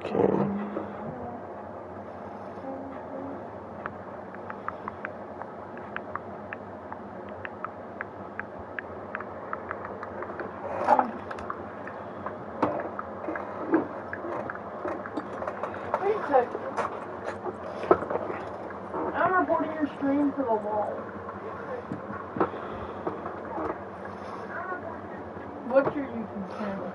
Okay. Wait a second. I'm reporting your stream to the wall. What's your YouTube channel?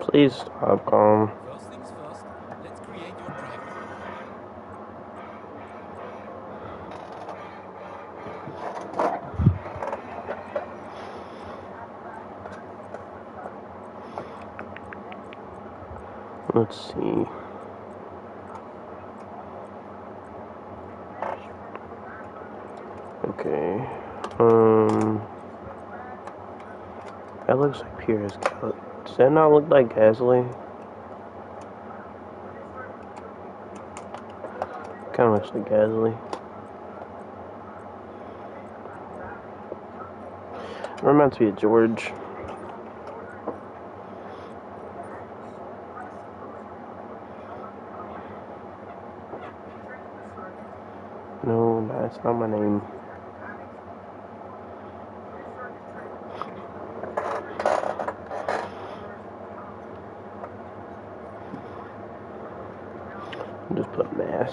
Please stop, First things first, let's create your driver. Let's see. Okay. That looks like Pierre's. Does that not look like Gasly? Kind of looks like Gasly. Reminds me of George. No, that's not my name. Just put mass.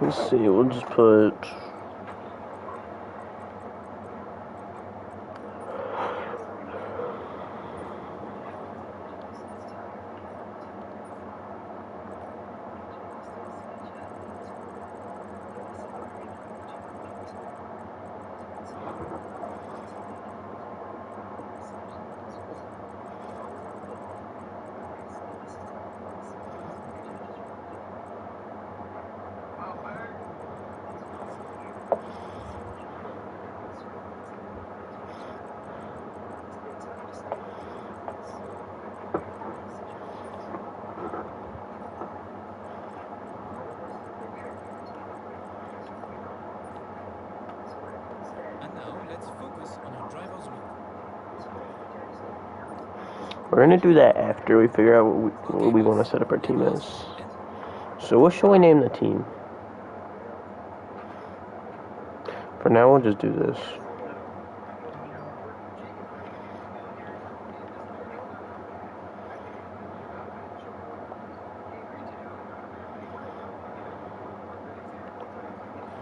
Let's see, we'll just put... And now let's focus on your driver's look. We're gonna do that after we figure out what we want to set up our team as. So what shall we name the team? For now, we'll just do this.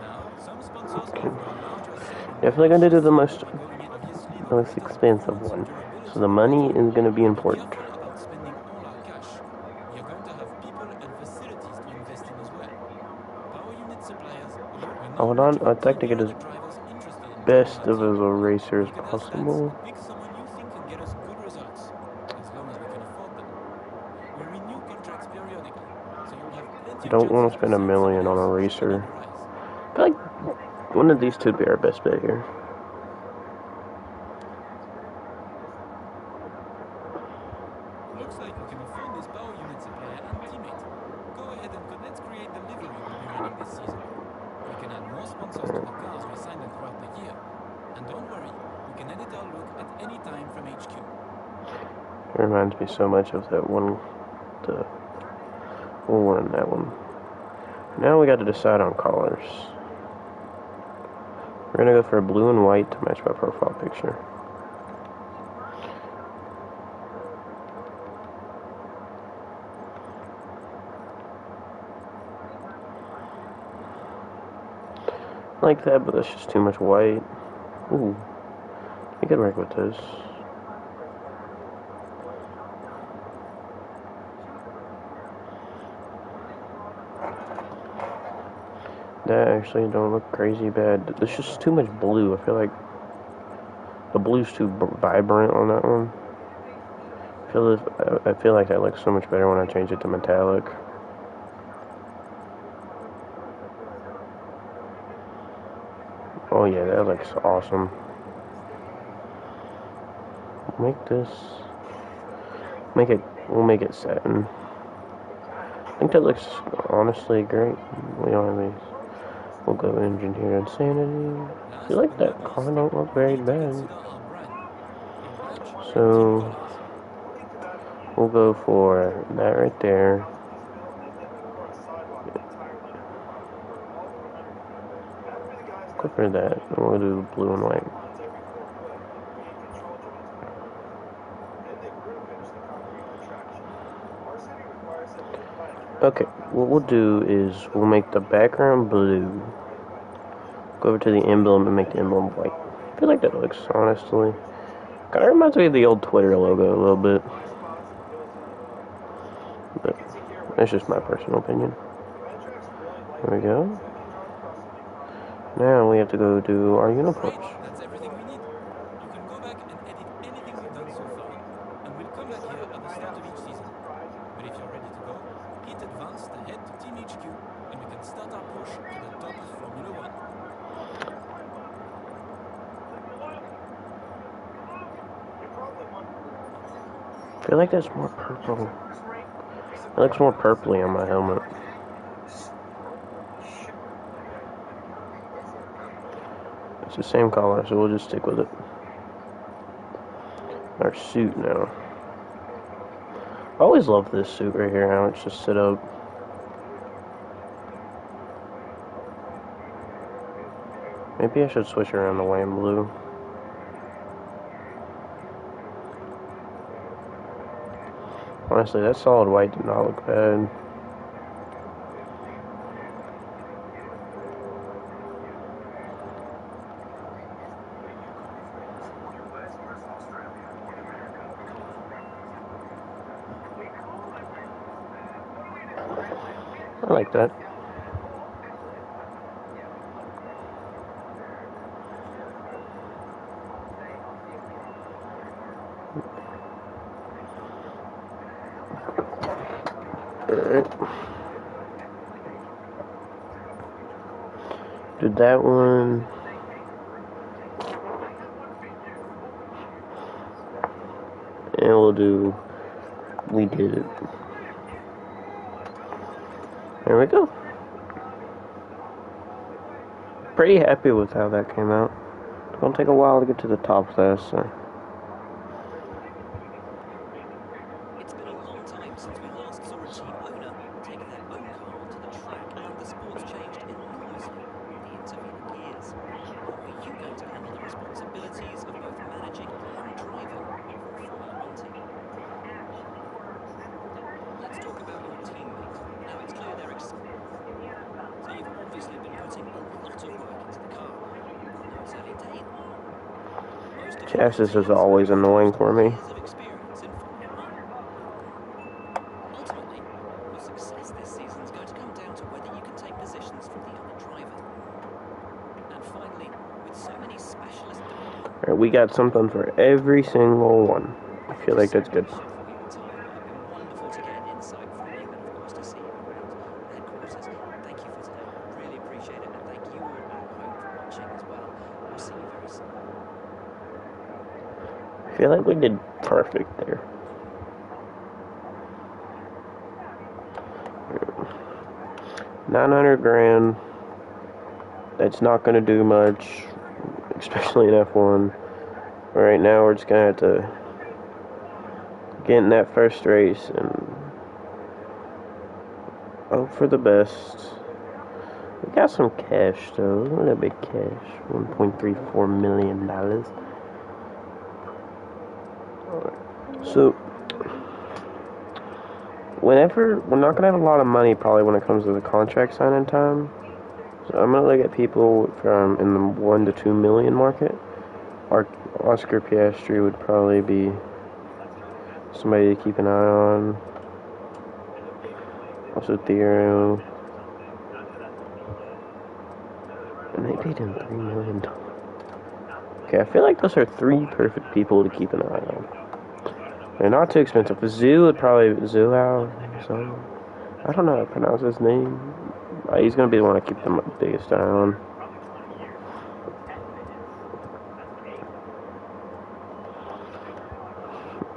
Now, some sponsors offer a larger say in Definitely gonna do the most going in obviously the expensive one. So the money is gonna be important. careful about spending all our cash. We are going to have people and facilities to invest in as well. Power unit suppliers I'd like to get as drivers interested in best joining of our as team. a racer as Look at our stats possible. and pick someone you think can get us good results, as long as we can afford them. We renew contracts periodically, so you'll have plenty of Don't want chances to spend $1 million on a racer. I feel like one of these two would be our best bet here. Looks like we can afford this power unit supplier and teammate. Go ahead and let's create the livery we'll be running this season. We can add more sponsors to the cars we sign them throughout the year. And don't worry, we can edit our look at any time from HQ. It reminds me so much of that one, we'll run that one. Now we got to decide on colors. We're gonna go for a blue and white to match my profile picture. I like that, but that's just too much white. Ooh, we could work with this. That actually don't look crazy bad. There's just too much blue. I feel like the blue's too vibrant on that one. I feel like that looks so much better when I change it to metallic. Oh yeah, that looks awesome. We'll make it satin. I think that looks honestly great. We don't have these. We'll go Engineer Insanity. I Last feel like but that not car least, don't look we very need to bad. consider our brand. Our badge, team So colors. we'll go for that right there. Go for that. And we'll do blue and white. Okay, what we'll do is we'll make the background blue. Go over to the emblem and make the emblem white. I feel like that looks, honestly. Kind of reminds me of the old Twitter logo a little bit. But that's just my personal opinion. There we go. Now we have to go do our uniforms. Great, that's everything we need. You can go back and edit anything we've done so far, and we'll come back here at the start of each season. But if you're ready to go, hit advance to head to Team HQ, and we can start our push to the top of Formula One. I feel like that's more purple. It looks more purpley on my helmet. It's the same color, so we'll just stick with it. Our suit now. I always love this suit right here, how it's just set up. Maybe I should switch around the white and blue. Honestly, that solid white did not look bad. I like that. Alright. Did that one. And we'll do. We did it. There we go. Pretty happy with how that came out. It's gonna take a while to get to the top though, so. It's been a long time since we last saw a team owner take their own car onto the track, and the sport's changed enormously in the intervening years. How are you going to handle the responsibilities of both managing and driving for a Formula One team? Let's talk about your teammate. Now, it's clear they're excited. So you've obviously been putting a lot of work into the car. I know it's early days. Most of Chassis is always annoying for me. years of experience in Formula One. Ultimately, your success this season is going to come down to whether you can take positions from the other driver. And finally, with so many specialist Alright, we got something for every single one. I feel like that's good. for your time, it's been wonderful to get an insight from you, and of course to see you around headquarters. Thank you for today. Really appreciate it, and thank you all at home for watching as well. We'll see you very soon. I feel like we did perfect there. $900,000. That's not gonna do much, especially in F1. Right now, we're just gonna have to get in that first race and hope for the best. We got some cash though. Look at that big cash. $1.34 million. So, we're not gonna have a lot of money probably when it comes to the contract signing time. So I'm gonna look at people from in the 1 to 2 million market. Oscar Piastri would probably be somebody to keep an eye on. Also Theo. And they paid him $3 million. Okay, I feel like those are 3 perfect people to keep an eye on. They're not too expensive. Zoo would probably Zuhao. So I don't know how to pronounce his name. He's gonna be the one I keep the biggest eye on.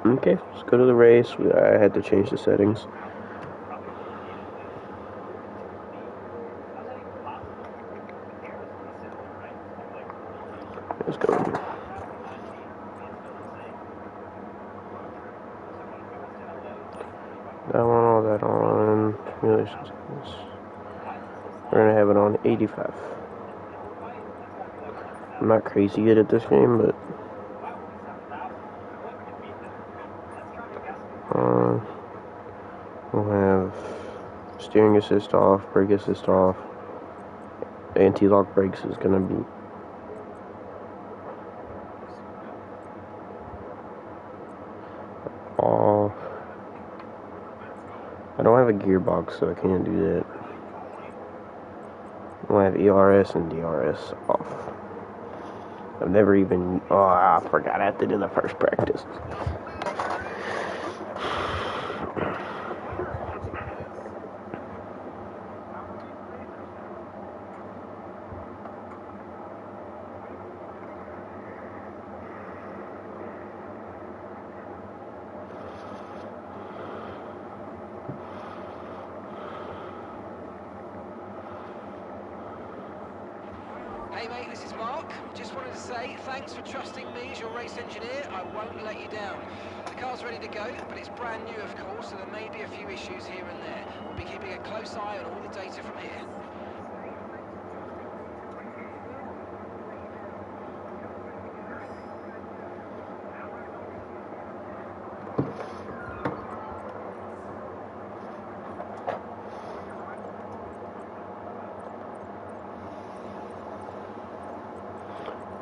Okay, let's go to the race. I had to change the settings. Let's go here. That one, all that on simulations. We're gonna have it on 85. I'm not crazy good at this game, but we'll have steering assist off, brake assist off. Anti-lock brakes is gonna be off. I don't have a gearbox, so I can't do that. We'll have ERS and DRS off. I've never even... Oh, I forgot I have to do the first practice. Hey mate, this is Mark. Just wanted to say thanks for trusting me as your race engineer. I won't let you down. The car's ready to go, but it's brand new of course, so there may be a few issues here and there. We'll be keeping a close eye on all the data from here.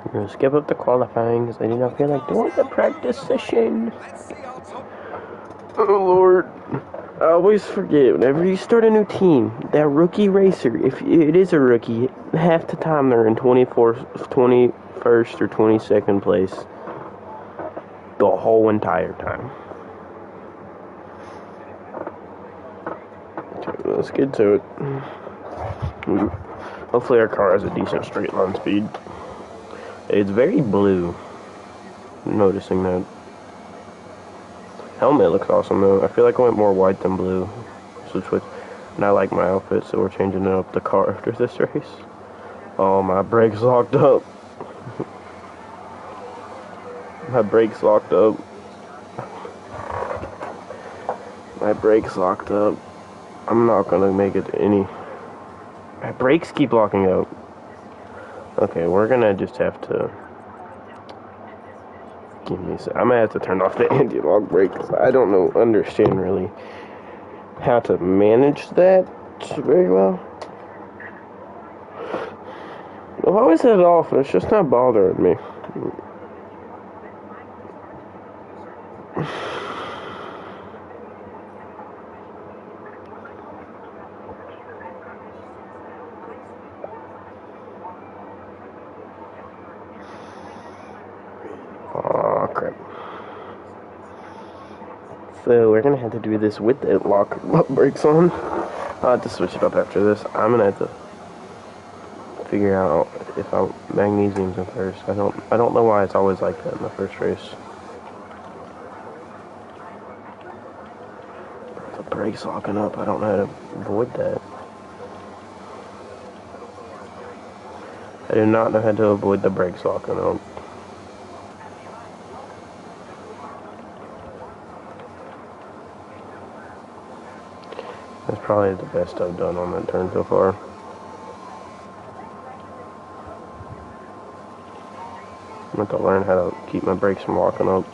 We're gonna skip up the qualifying because I do not feel like doing the practice session. Oh Lord. I always forget, whenever you start a new team, that rookie racer, if it is a rookie, half the time they're in 21st or 22nd place. The whole entire time. Okay, let's get to it. Hopefully our car has a decent straight line speed. It's very blue. I'm noticing that. Helmet looks awesome though. I feel like I went more white than blue. And I like my outfit, so we're changing it up the car after this race. Oh, my brakes locked up. My brakes locked up. My brakes locked up. I'm not gonna make it any. My brakes keep locking up. Okay, we're gonna just have to. Give me a sec. I'm gonna have to turn off the anti-lock brakes. I don't understand really how to manage that very well. I've always had it off, and it's just not bothering me. Oh crap. So we're gonna have to do this with the lock brakes on. I'll have to switch it up after this. I'm gonna have to figure out if magnesium's in first. I don't know why it's always like that in the first race. The brakes locking up. I don't know how to avoid that. I do not know how to avoid the brakes locking up. That's probably the best I've done on that turn so far. I'm going to learn how to keep my brakes from locking up.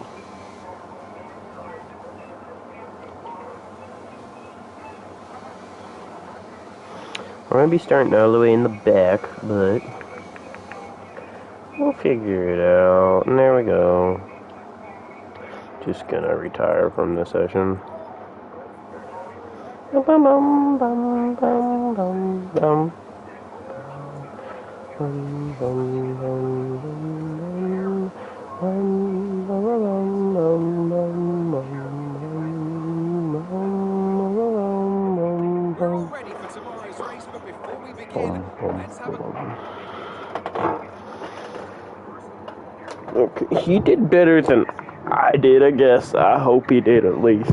We're going to be starting all the way in the back, but we'll figure it out. And there we go. Just going to retire from the session. Bum, bum, bum, bum, bum, bum. Bum, bum, bum, bum, bum, bum, bum, bum, bum, We're all ready for tomorrow's race, but before we begin, let's have a... Okay, he did better than I did, I guess. I hope he did at least.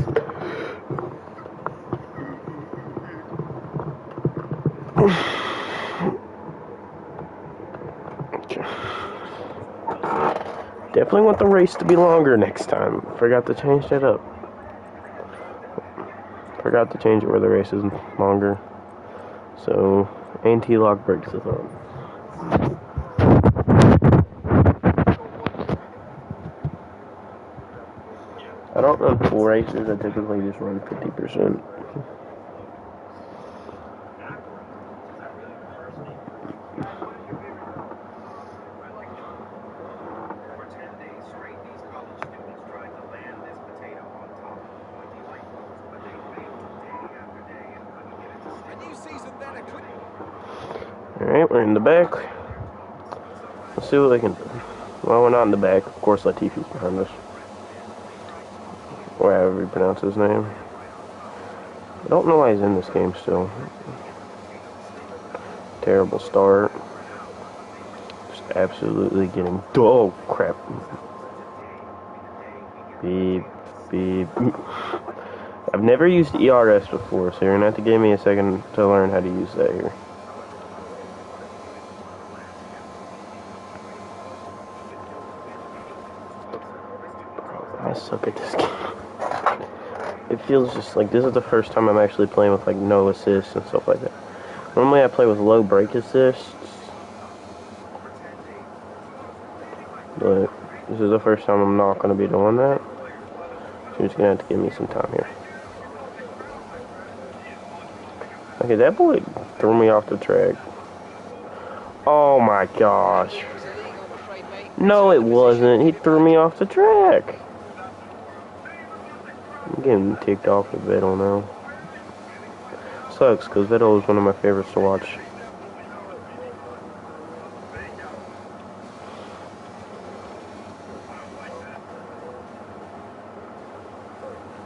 Okay. Definitely want the race to be longer next time. Forgot to change that up. Forgot to change it where the race is longer. So, anti-lock brakes is on. I don't run full races, I typically just run 50%. A new season then, a clear. Alright, we're in the back. Let's see what we can do. Well, we're not in the back. Of course, Latifi's behind us. Or however you pronounce his name. I don't know why he's in this game still. Terrible start. Just absolutely getting... Oh, crap. Beep, beep. I've never used ERS before, so you're going to have to give me a second to learn how to use that here. I suck at this game. It feels just like this is the first time I'm actually playing with like no assists and stuff like that. Normally I play with low brake assists, but this is the first time I'm not going to be doing that. So you're just going to have to give me some time here. Okay, that boy threw me off the track. Oh my gosh. It was illegal, I'm afraid, mate. No, it wasn't. He threw me off the track. I'm getting ticked off with Vettel now. Sucks, because Vettel is one of my favorites to watch.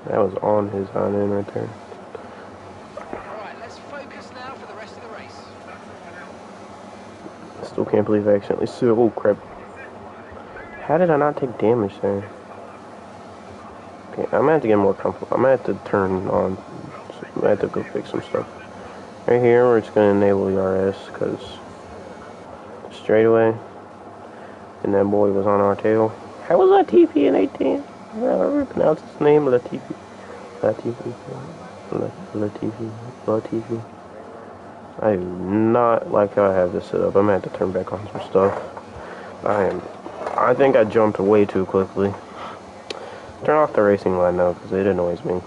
That was on his hind end right there. Alright, let's focus now for the rest of the race. I still can't believe I accidentally sued. Oh crap. How did I not take damage there? Okay, I'm gonna have to get more comfortable. I'm gonna have to turn on. I'm gonna have to go fix some stuff. Right here, we're just gonna enable ERS because straight away, and that boy was on our tail. How was Latifi in 18? I never pronounced his name. Latifi. Latifi. I do not like how I have this set up. I'm gonna have to turn back on some stuff. I think I jumped way too quickly. Turn off the racing line now because it annoys me.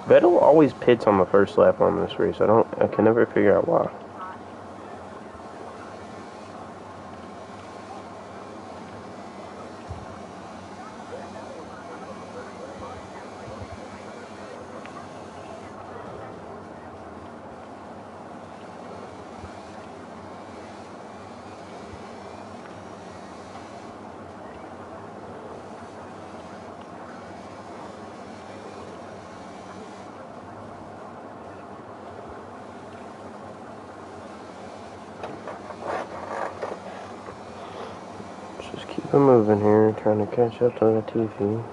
Vettel always pits on the first lap on this race. I can never figure out why. Keep it moving here, trying to catch up to the TV.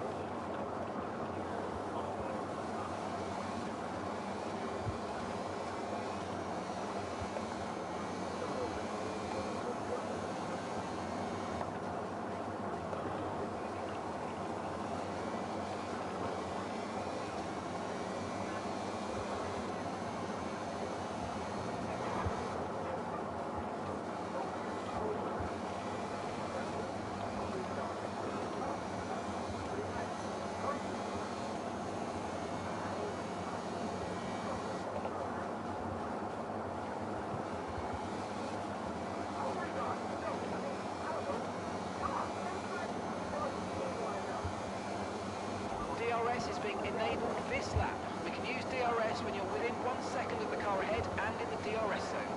DRS is being enabled this lap. We can use DRS when you're within 1 second of the car ahead and in the DRS zone.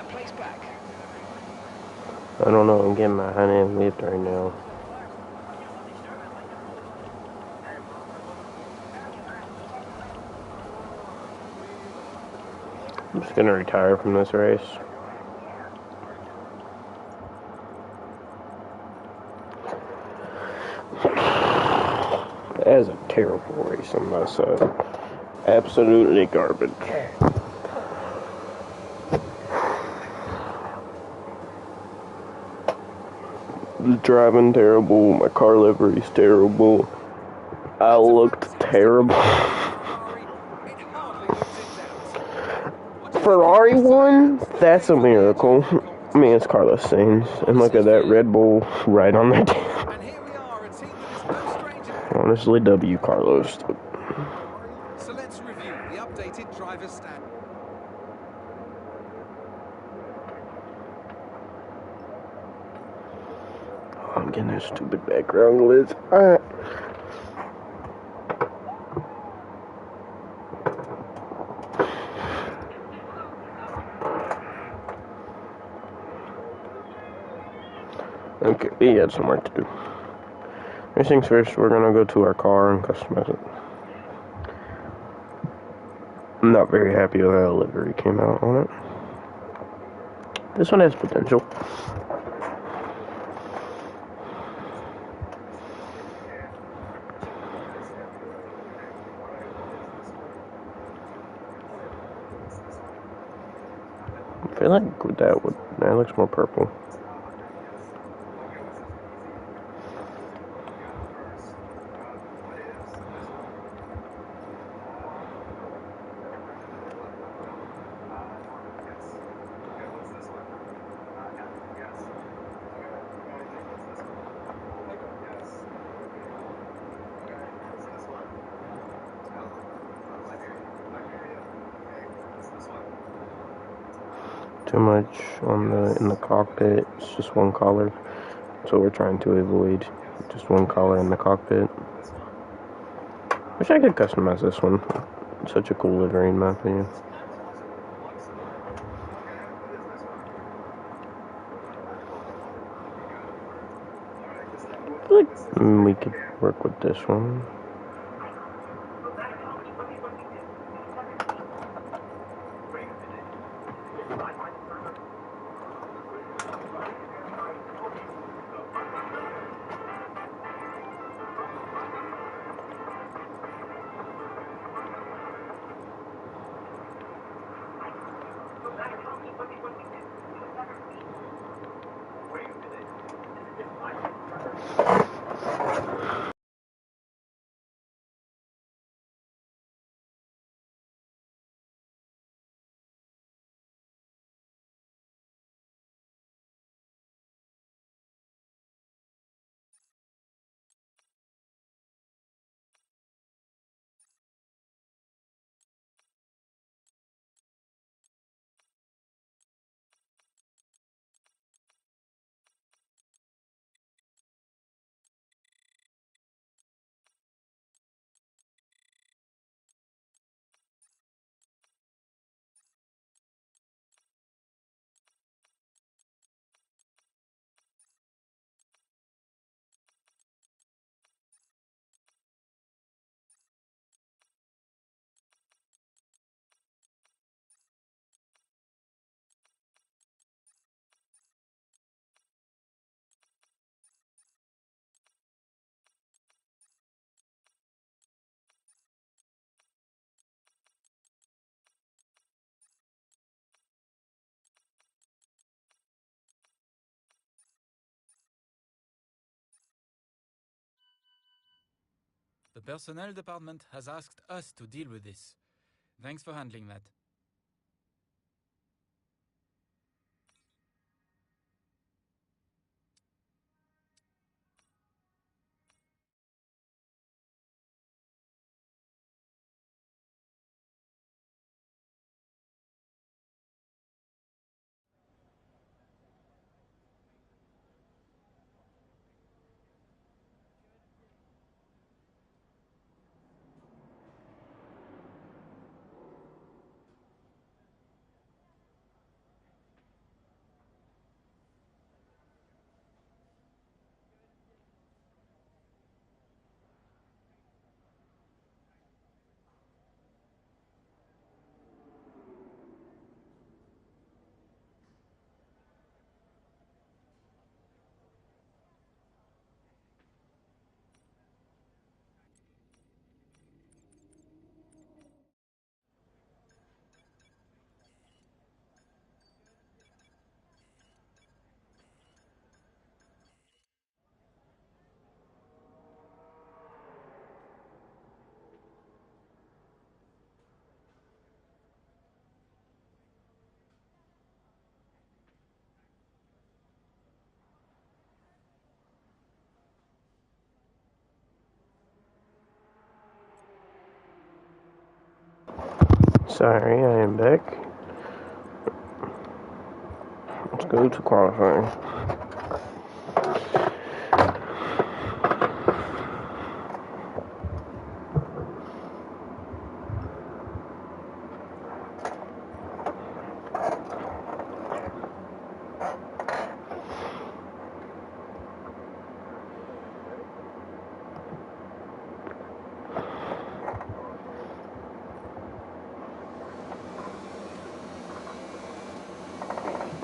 that place back? I don't know, I'm getting my honey and lift right now. I'm just gonna retire from this race. That is a terrible race on my side. Absolutely garbage. Driving terrible, my car livery's terrible. I looked terrible. Ferrari won? That's a miracle. I mean, it's Carlos Sainz. And look at that Red Bull right on their tail. And here we are, a team that is no stranger. Honestly, W Carlos. So let's review the updated driver's stand. I'm getting that stupid background glitch. Alright. Okay, we got some work to do. First things first, we're gonna go to our car and customize it. I'm not very happy with how the livery came out on it. This one has potential. I feel like with that looks more purple. Too much in the cockpit. It's just one color. So we're trying to avoid just one color in the cockpit. Wish I could customize this one. It's such a cool livery in my opinion. I feel like we could work with this one. The personnel department has asked us to deal with this. Thanks for handling that. Sorry, I am back. Let's go to qualifying.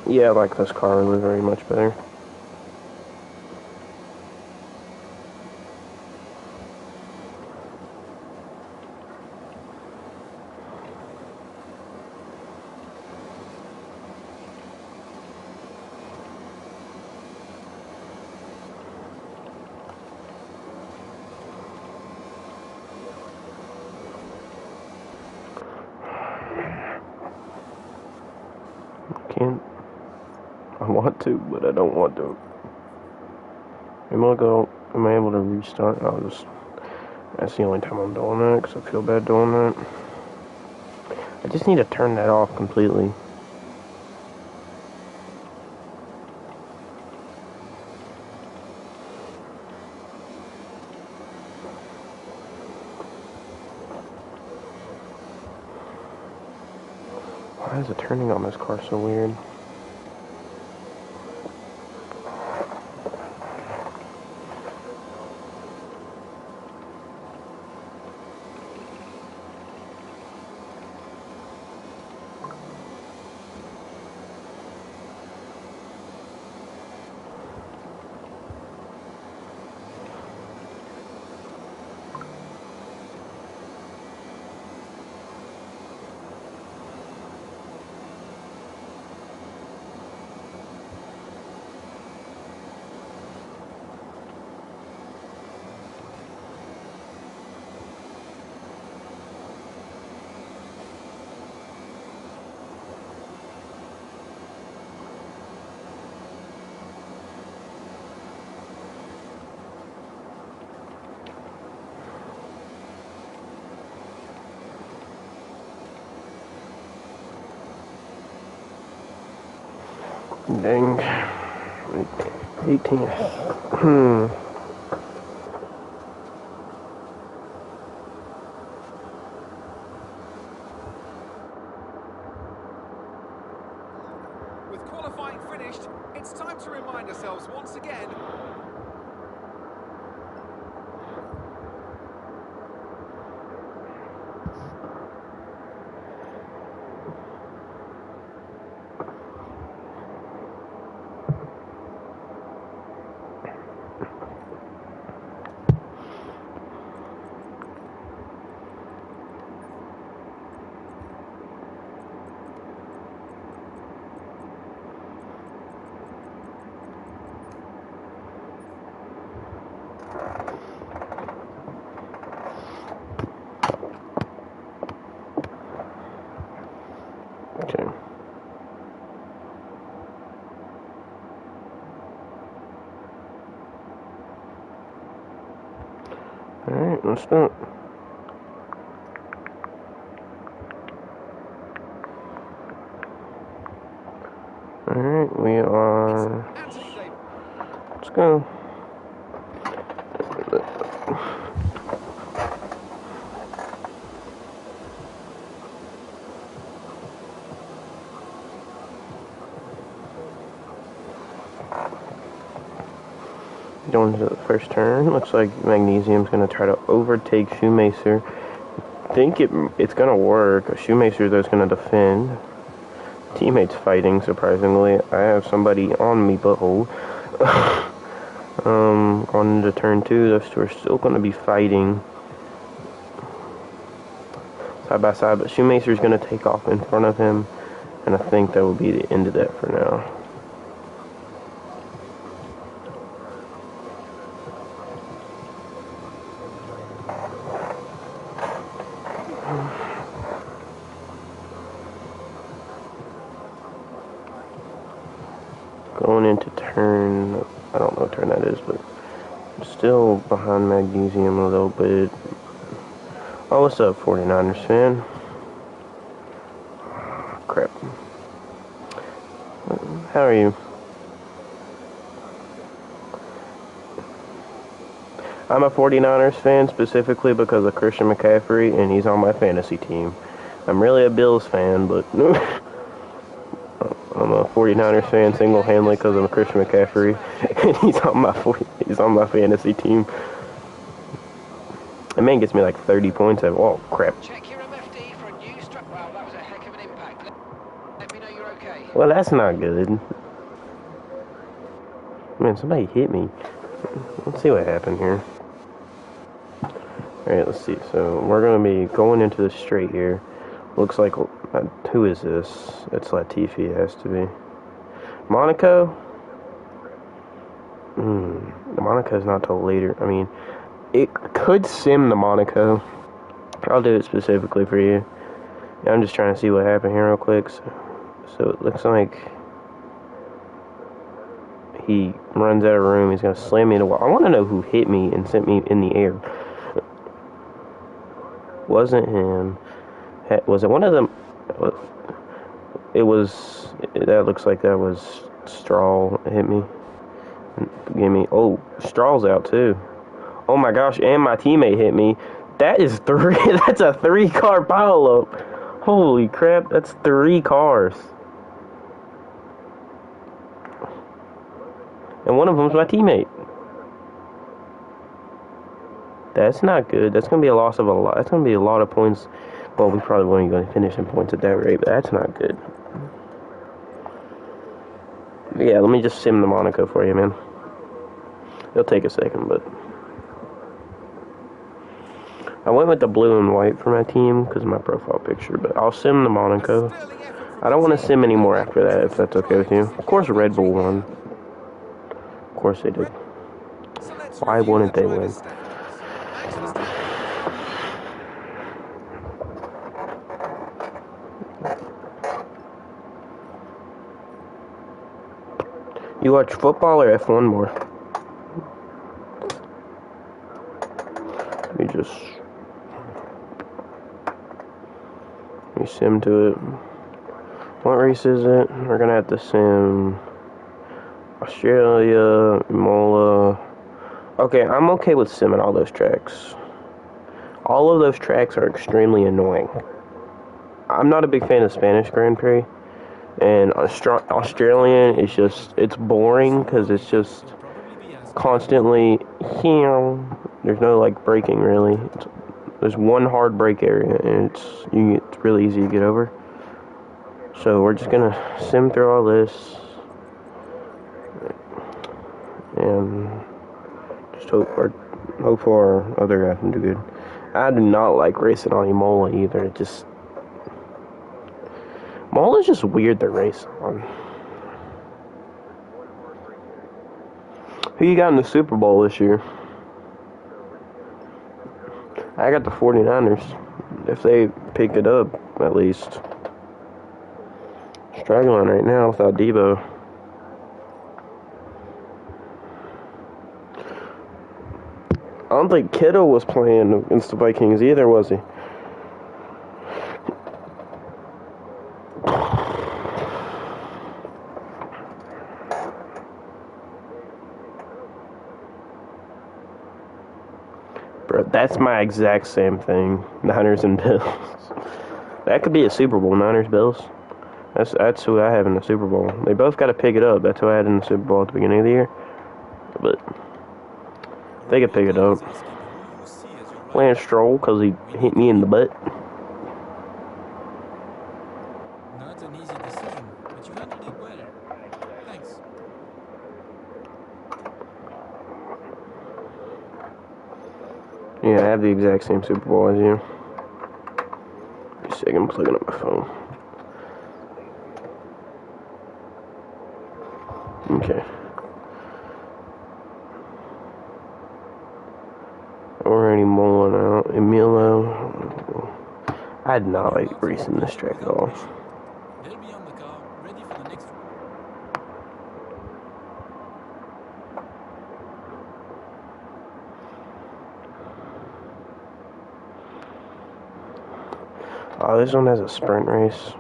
Yeah, I like this car very much better. Can't. I want to, but I don't want to. Am I able to restart? That's the only time I'm doing that, because I feel bad doing that. I just need to turn that off completely. Why is it turning on this car so weird? Dang. 18. With qualifying finished, it's time to remind ourselves once again. Okay. Alright, let's do it. Alright, we are... Let's go. Going into the first turn. Looks like Magnesium's going to try to overtake Shoemaker. I think it's going to work. Shoemaker though is going to defend. Teammates fighting, surprisingly. I have somebody on me, butthole. Going into turn 2, those two are still going to be fighting side by side, but Shoemaker's going to take off in front of him, and I think that will be the end of that for now. Going into turn, I don't know what turn that is, but still behind Magnesium a little bit. Oh, what's up, 49ers fan? crap. How are you? I'm a 49ers fan specifically because of Christian McCaffrey, and he's on my fantasy team. I'm really a Bills fan, but I'm a 49ers fan single-handedly because of Christian McCaffrey, and he's on my fantasy team. That man gets me like 30 points. Oh crap! Check your MFD for a new strike. Wow, that was a heck of an impact. Let me know you're okay. Well, that's not good. Man, somebody hit me. Let's see what happened here. Alright, let's see. So, we're going to be going into the straight here. Looks like... who is this? It's Latifi, it has to be. Monaco? Monaco's not till later. I mean, it could sim the Monaco. I'll do it specifically for you. I'm just trying to see what happened here real quick. So it looks like... he runs out of room. He's going to slam me in the wall. I want to know who hit me and sent me in the air. Wasn't him. Was it one of them? It was. That looks like that was Strahl hit me. Give me. Oh, Strahl's out too. Oh my gosh! And my teammate hit me. That is 3. That's a 3-car pileup. Holy crap! That's 3 cars. And one of them's my teammate. That's not good. That's going to be a loss of a lot. That's going to be a lot of points. Well, we probably won't even finish in points at that rate, but that's not good. Yeah, let me just sim the Monaco for you, man. It'll take a second, but... I went with the blue and white for my team because of my profile picture, but I'll sim the Monaco. I don't want to sim anymore after that, if that's okay with you. Of course, Red Bull won. Of course they did. Why wouldn't they win? You watch football or F1 more? Let me sim to it. What race is it? We're gonna have to sim Australia, Imola. Okay, I'm okay with simming all those tracks. All of those tracks are extremely annoying. I'm not a big fan of Spanish Grand Prix. And Australian is just, it's boring because it's just constantly, there's no like braking really. There's one hard brake area and it's really easy to get over. So we're just gonna sim through all this and just hope for our other guy can do good. I do not like racing on Imola either. It just... Imola's just weird to race on. Who you got in the Super Bowl this year? I got the 49ers. If they pick it up, at least. Struggling right now without Debo. I don't think Kittle was playing against the Vikings either, was he? Bro, that's my exact same thing. Niners and Bills. That could be a Super Bowl, Niners, Bills. That's who I have in the Super Bowl. They both got to pick it up. That's who I had in the Super Bowl at the beginning of the year. But they could pick it up. Lance Stroll, because he hit me in the butt. Not an easy decision, but you handled it well. Thanks. Yeah, I have the exact same Super Bowl as you. Wait a second, I'm plugging up my phone. Okay. Already mulling out. Emilio. I did not like racing this track at all. They'll be on the car, ready for the next one. Oh, this one has a sprint race.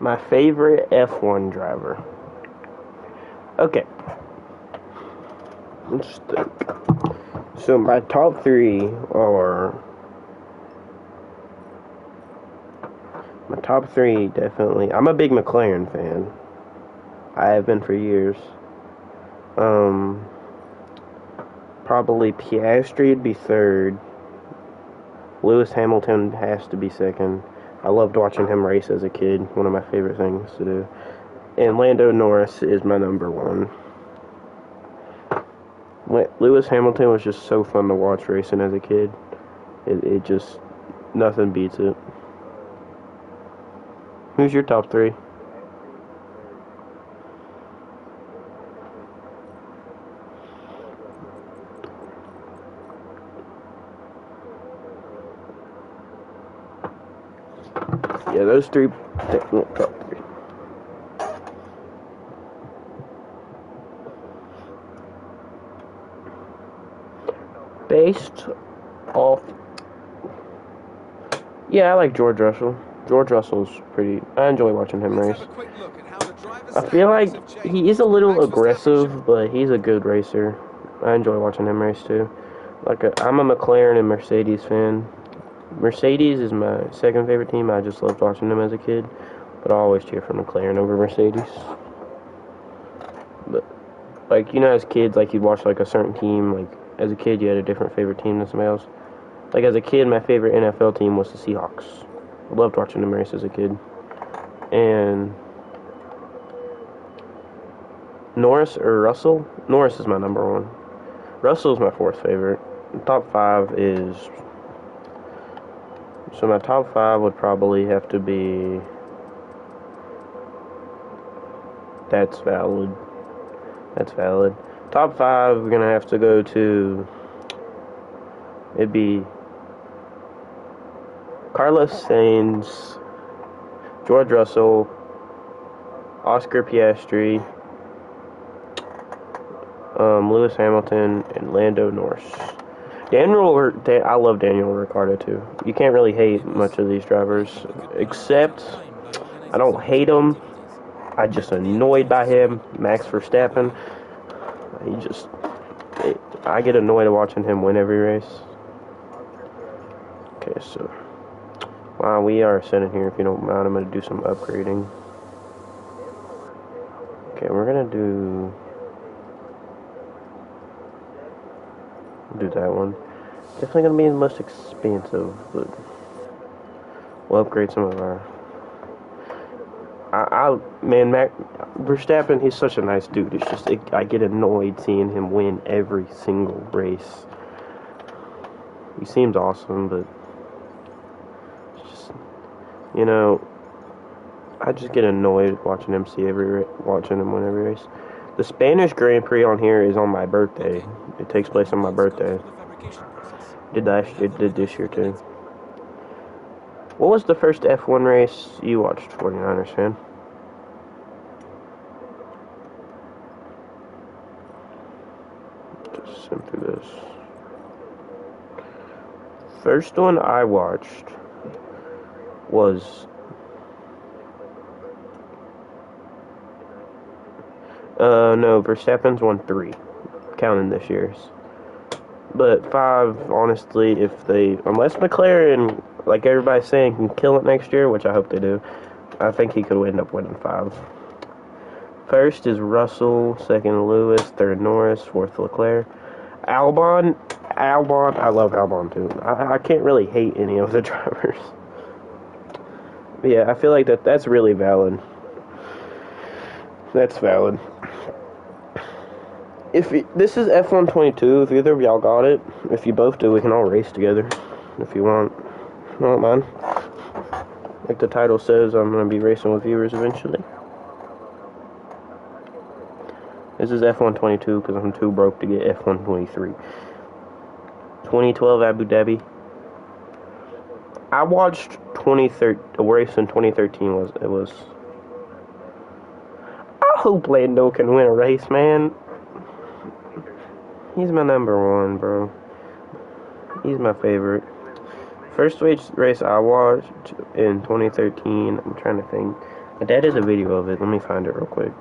My favorite F1 driver. Okay. Let's think. So my top 3 are... My top 3 definitely... I'm a big McLaren fan. I have been for years. Probably Piastri would be 3rd. Lewis Hamilton has to be 2nd. I loved watching him race as a kid. One of my favorite things to do. And Lando Norris is my number 1. Lewis Hamilton was just so fun to watch racing as a kid. It just... Nothing beats it. Who's your top 3? Yeah, those 3 top 3. Based off... Yeah, I like George Russell. George Russell's pretty... I enjoy watching him race. I feel like he is a little aggressive, but he's a good racer. I enjoy watching him race too. I'm a McLaren and Mercedes fan. Mercedes is my 2nd favorite team. I just loved watching them as a kid. But I always cheer for McLaren over Mercedes. But, like, you know, as kids, like, you'd watch, like, a certain team. Like, as a kid, you had a different favorite team than somebody else. Like, as a kid, my favorite NFL team was the Seahawks. I loved watching them race as a kid. And... Norris or Russell? Norris is my number 1. Russell's my 4th favorite. Top 5 is... So my top 5 would probably have to be... That's valid. That's valid. Top 5, we're going to have to go to... It'd be... Carlos Sainz, George Russell, Oscar Piastri, Lewis Hamilton, and Lando Norris. I love Daniel Ricciardo too. You can't really hate much of these drivers, except I don't hate him. I'm just annoyed by him. Max Verstappen. I get annoyed watching him win every race. Okay, so while we are sitting here, if you don't mind, I'm gonna do some upgrading. Okay, we're gonna do that one. Definitely gonna be the most expensive, but we'll upgrade some of our... Max Verstappen, he's such a nice dude. It's just, I get annoyed seeing him win every single race. He seems awesome, but it's just, you know, I just get annoyed watching him win every race. The Spanish Grand Prix on here is on my birthday. It takes place on my birthday. It did this year too. What was the first F1 race you watched, 49ers fan? Just sim through this. First one I watched was no, Verstappen's won 3, counting this year's. But 5, honestly, unless McLaren, like everybody's saying, can kill it next year, which I hope they do, I think he could end up winning 5. First is Russell, 2nd Lewis, 3rd Norris, 4th Leclerc. Albon, I love Albon too. I can't really hate any of the drivers. Yeah, I feel like that's really valid. That's valid. This is F1 22, if either of y'all got it, if you both do, we can all race together, if you want. I don't mind. Like the title says, I'm going to be racing with viewers eventually. This is F1 22, because I'm too broke to get F1 23. 2012 Abu Dhabi. I watched a race in 2013, I hope Lando can win a race, man. He's my number 1, bro. He's my favorite. First race I watched in 2013, I'm trying to think. My dad has a video of it. Let me find it real quick.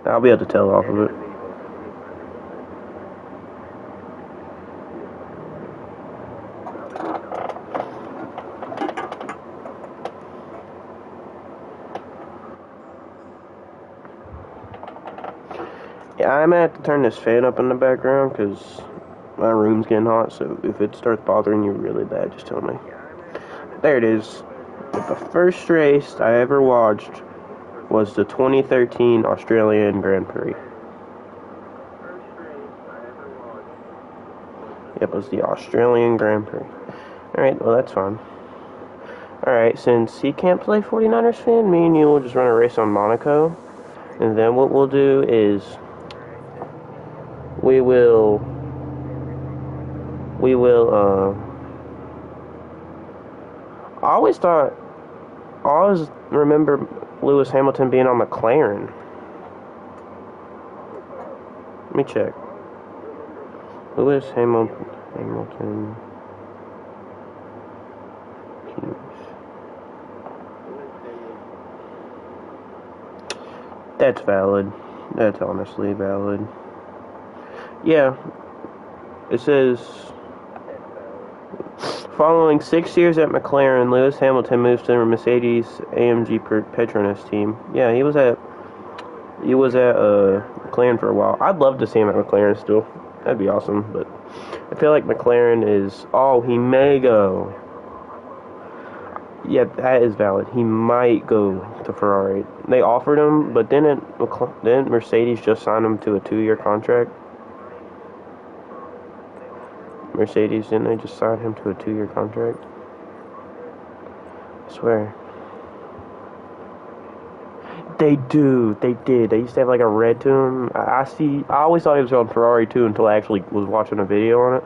I'll be able to tell off of it. Yeah, I'm gonna have to turn this fan up in the background because my room's getting hot, so if it starts bothering you really bad, just tell me. There it is. The first race I ever watched was the 2013 Australian Grand Prix. Yep, it was the Australian Grand Prix. Alright, well that's fine. Alright, since he can't play 49ers fan, me and you will just run a race on Monaco. And then what we'll do is we will I always remember Lewis Hamilton being on McLaren. Let me check. Lewis Hamilton teams. That's valid. That's honestly valid. Yeah. It says, following 6 years at McLaren, Lewis Hamilton moves to the Mercedes-AMG Petronas team. Yeah, he was at McLaren for a while. I'd love to see him at McLaren still. That'd be awesome, but I feel like McLaren is... Oh, he may go. Yeah, that is valid. He might go to Ferrari. They offered him, but then Mercedes just signed him to a 2-year contract. Mercedes, didn't they just sign him to a 2-year contract? I swear. They do. They did. They used to have like a red to him. I always thought he was on Ferrari too until I actually was watching a video on it.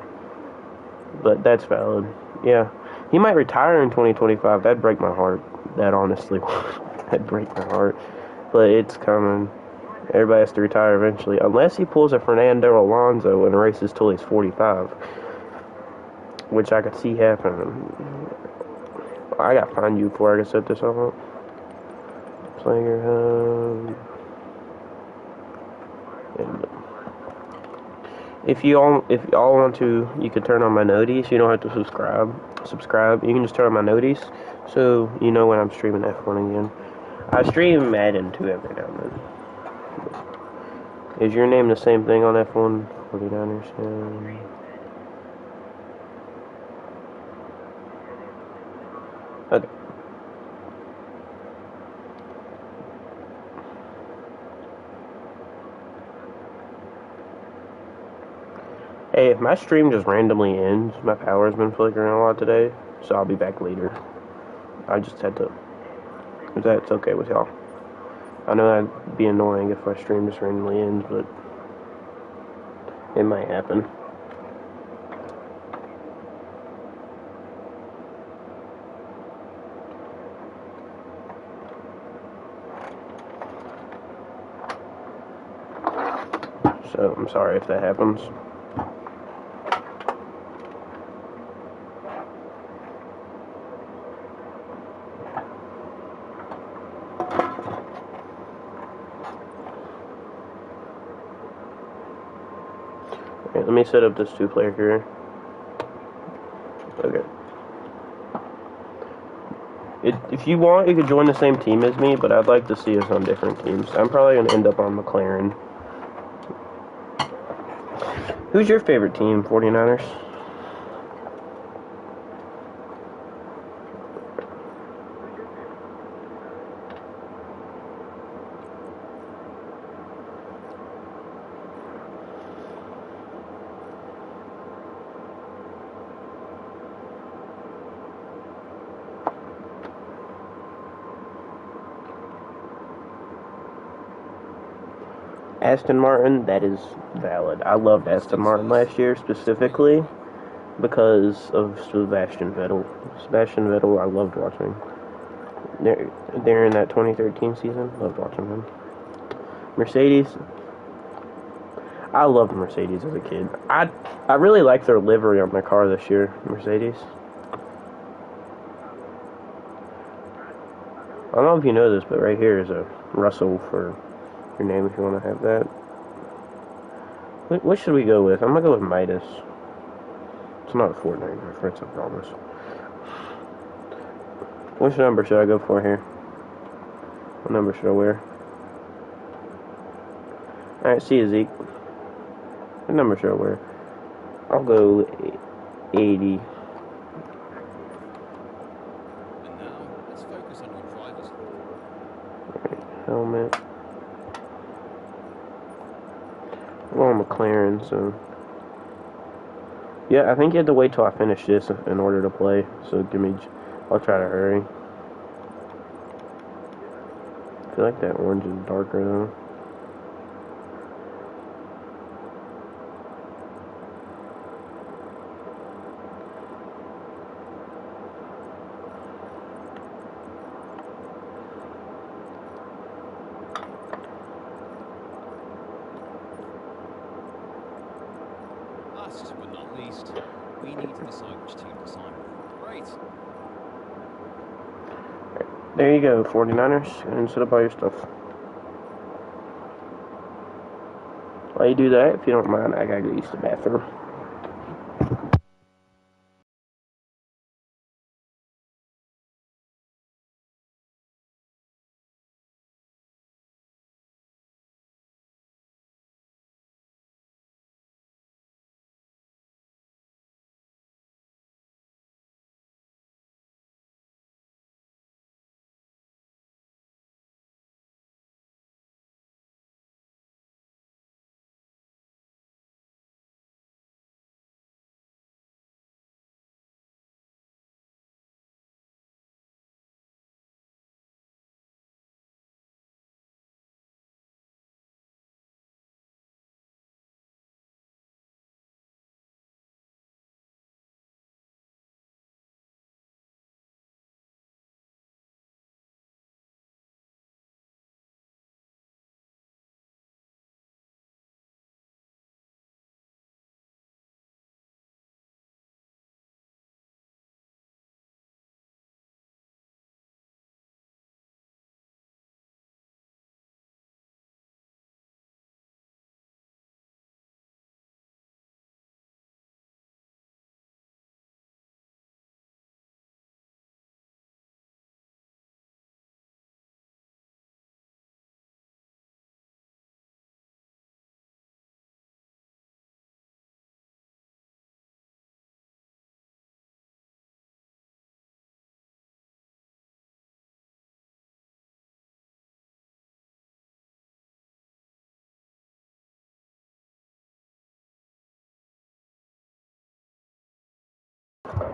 But that's valid. Yeah. He might retire in 2025. That'd break my heart. That honestly would. That'd break my heart. But it's coming. Everybody has to retire eventually. Unless he pulls a Fernando Alonso and races till he's 45. Which I could see happening. I gotta find you before I can set this all up. Player hub. And if you all want to, you can turn on my noties. You don't have to subscribe. You can just turn on my noties, so you know when I'm streaming F1 again. I stream Madden too every now and then. Is your name the same thing on F1? 49ers. Okay. Hey, if my stream just randomly ends, my power's been flickering a lot today, so I'll be back later. I just had to... If that's okay with y'all. I know that'd be annoying if my stream just randomly ends, but... it might happen. So, I'm sorry if that happens. Okay, let me set up this 2-player here. Okay. If you want, you could join the same team as me, but I'd like to see us on different teams. I'm probably going to end up on McLaren. Who's your favorite team, 49ers? Aston Martin, that is valid. I loved Aston Martin last year specifically because of Sebastian Vettel. Sebastian Vettel, I loved watching. During that 2013 season, loved watching him. Mercedes, I loved Mercedes as a kid. I really liked their livery on their car this year, Mercedes. don't know if you know this, but right here is a Russell for your name if you want to have that. What should we go with? I'm going to go with Midas. It's not a Fortnite reference, I promise. Which number should I go for here? What number should I wear? Alright, see you, Zeke. What number should I wear? I'll go 80. And now, let's focus on your drivers. Helmet. Well, McLaren, so. Yeah, I think you have to wait till I finish this in order to play. So I'll try to hurry. I feel like that orange is darker though. Last but not least, we need to decide which team to sign with. Great. There you go, 49ers, and set up all your stuff. While you do that, if you don't mind, I gotta go use the bathroom.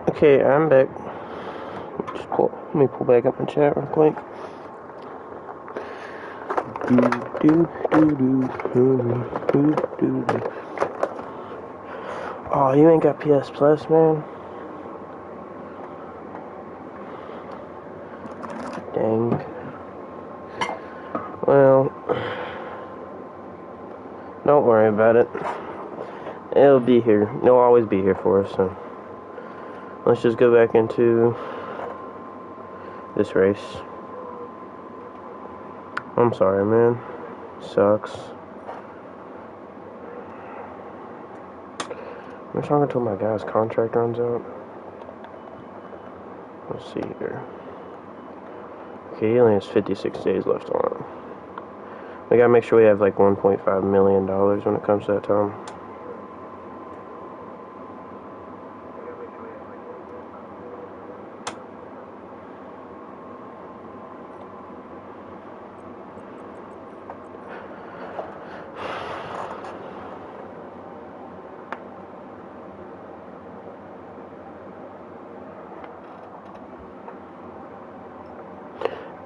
Okay, I'm back. Let me pull back up my chat real quick. Oh, you ain't got PS Plus, man? Dang. Well, don't worry about it. It'll be here. It'll always be here for us, so. Let's just go back into this race. I'm sorry, man. Sucks. I'm talking until my guy's contract runs out. Let's see here. Okay, he only has 56 days left on it. We gotta make sure we have like $1.5 million when it comes to that time.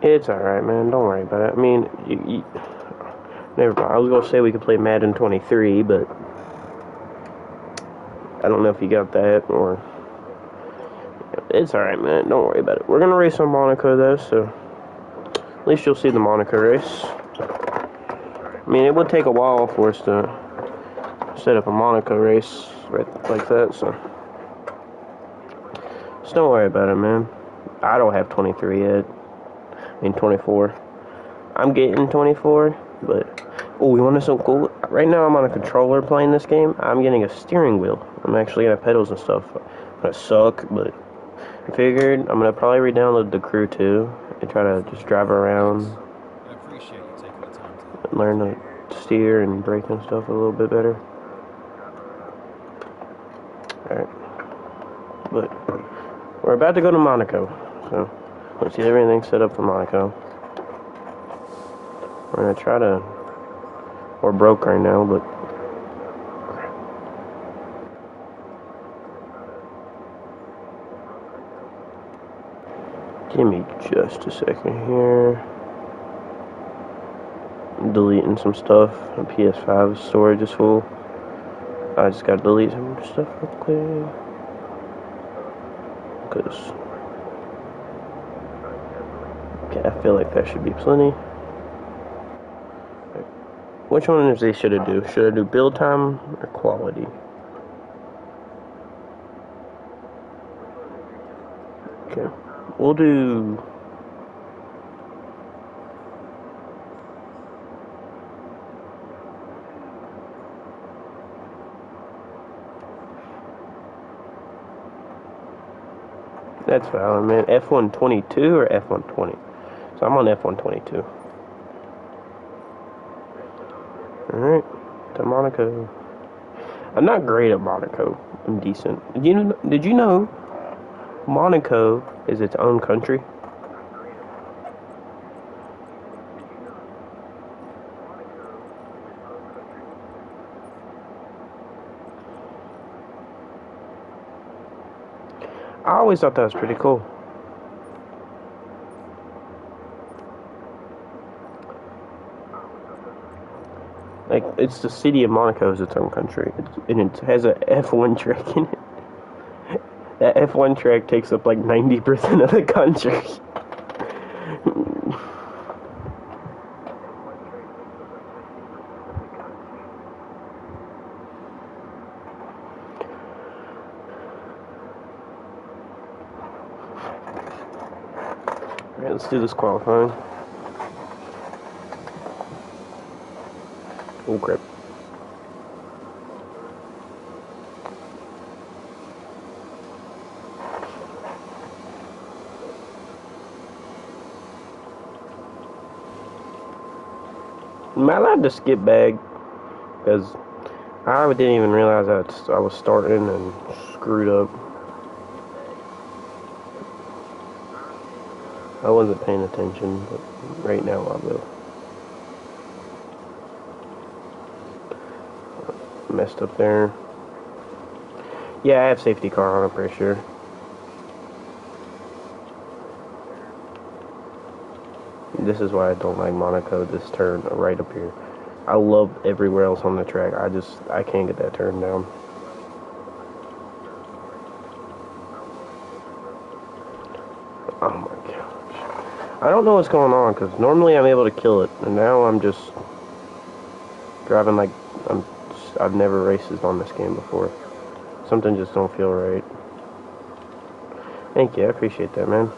It's alright, man. Don't worry about it. I mean, never mind. I was gonna say we could play Madden 23, but I don't know if you got that or. It's alright, man. Don't worry about it. We're gonna race on Monaco, though, so at least you'll see the Monaco race. I mean, it would take a while for us to set up a Monaco race right like that, so just don't worry about it, man. I don't have 23 yet. in 24. I'm getting 24, but oh, you want to know something cool? Right now I'm on a controller playing this game. I'm getting a steering wheel. I'm actually gonna have pedals and stuff. Gonna suck, but I figured I'm gonna probably re-download the Crew 2 and try to just drive around I appreciate you taking the time to and learn to steer and brake and stuff a little bit better. Alright. But we're about to go to Monaco, so let's get everything set up for Monaco. We're gonna try to. We're broke right now, but. Give me just a second here. I'm deleting some stuff. My PS5 storage is full. I just gotta delete some stuff real quick. Because. Okay, I feel like that should be plenty. Which one of these should I do? Should I do build time or quality? Okay, we'll do. That's valid, man. F122 or F120? So I'm on F122. Alright, to Monaco. I'm not great at Monaco. I'm decent. Did you know Monaco is its own country? I always thought that was pretty cool. Like, it's the city of Monaco is its own country, and it has a F1 track in it. That F1 track takes up like 90% of the country. Alright, let's do this qualifying. Oh crap. Am I allowed to skip bag? Because I didn't even realize that I was starting and screwed up. I wasn't paying attention, but right now I will. Messed up there. Yeah, I have safety car on, I'm pretty sure. This is why I don't like Monaco, this turn right up here. I love everywhere else on the track. I can't get that turn down. Oh my gosh. I don't know what's going on, because normally I'm able to kill it, and now I'm just driving like I've never raced on this game before. Something just don't feel right. Thank you, I appreciate that, man.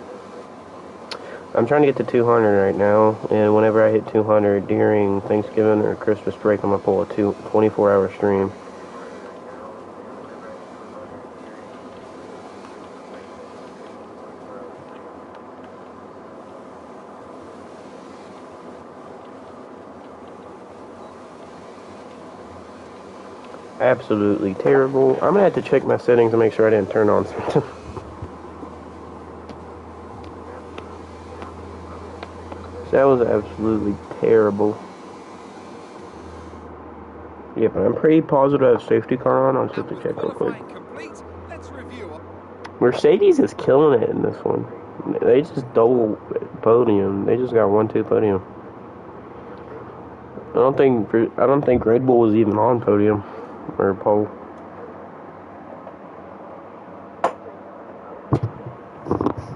I'm trying to get to 200 right now, and whenever I hit 200 during Thanksgiving or Christmas break, I'm going to pull a 24-hour stream. Absolutely terrible. I'm going to have to check my settings to make sure I didn't turn on something. That was absolutely terrible. Yeah, but I'm pretty positive I have safety car on. I'll just have to check real quick. Mercedes is killing it in this one. They just double podium. They just got 1-2 podium. I don't think Red Bull was even on podium or pole.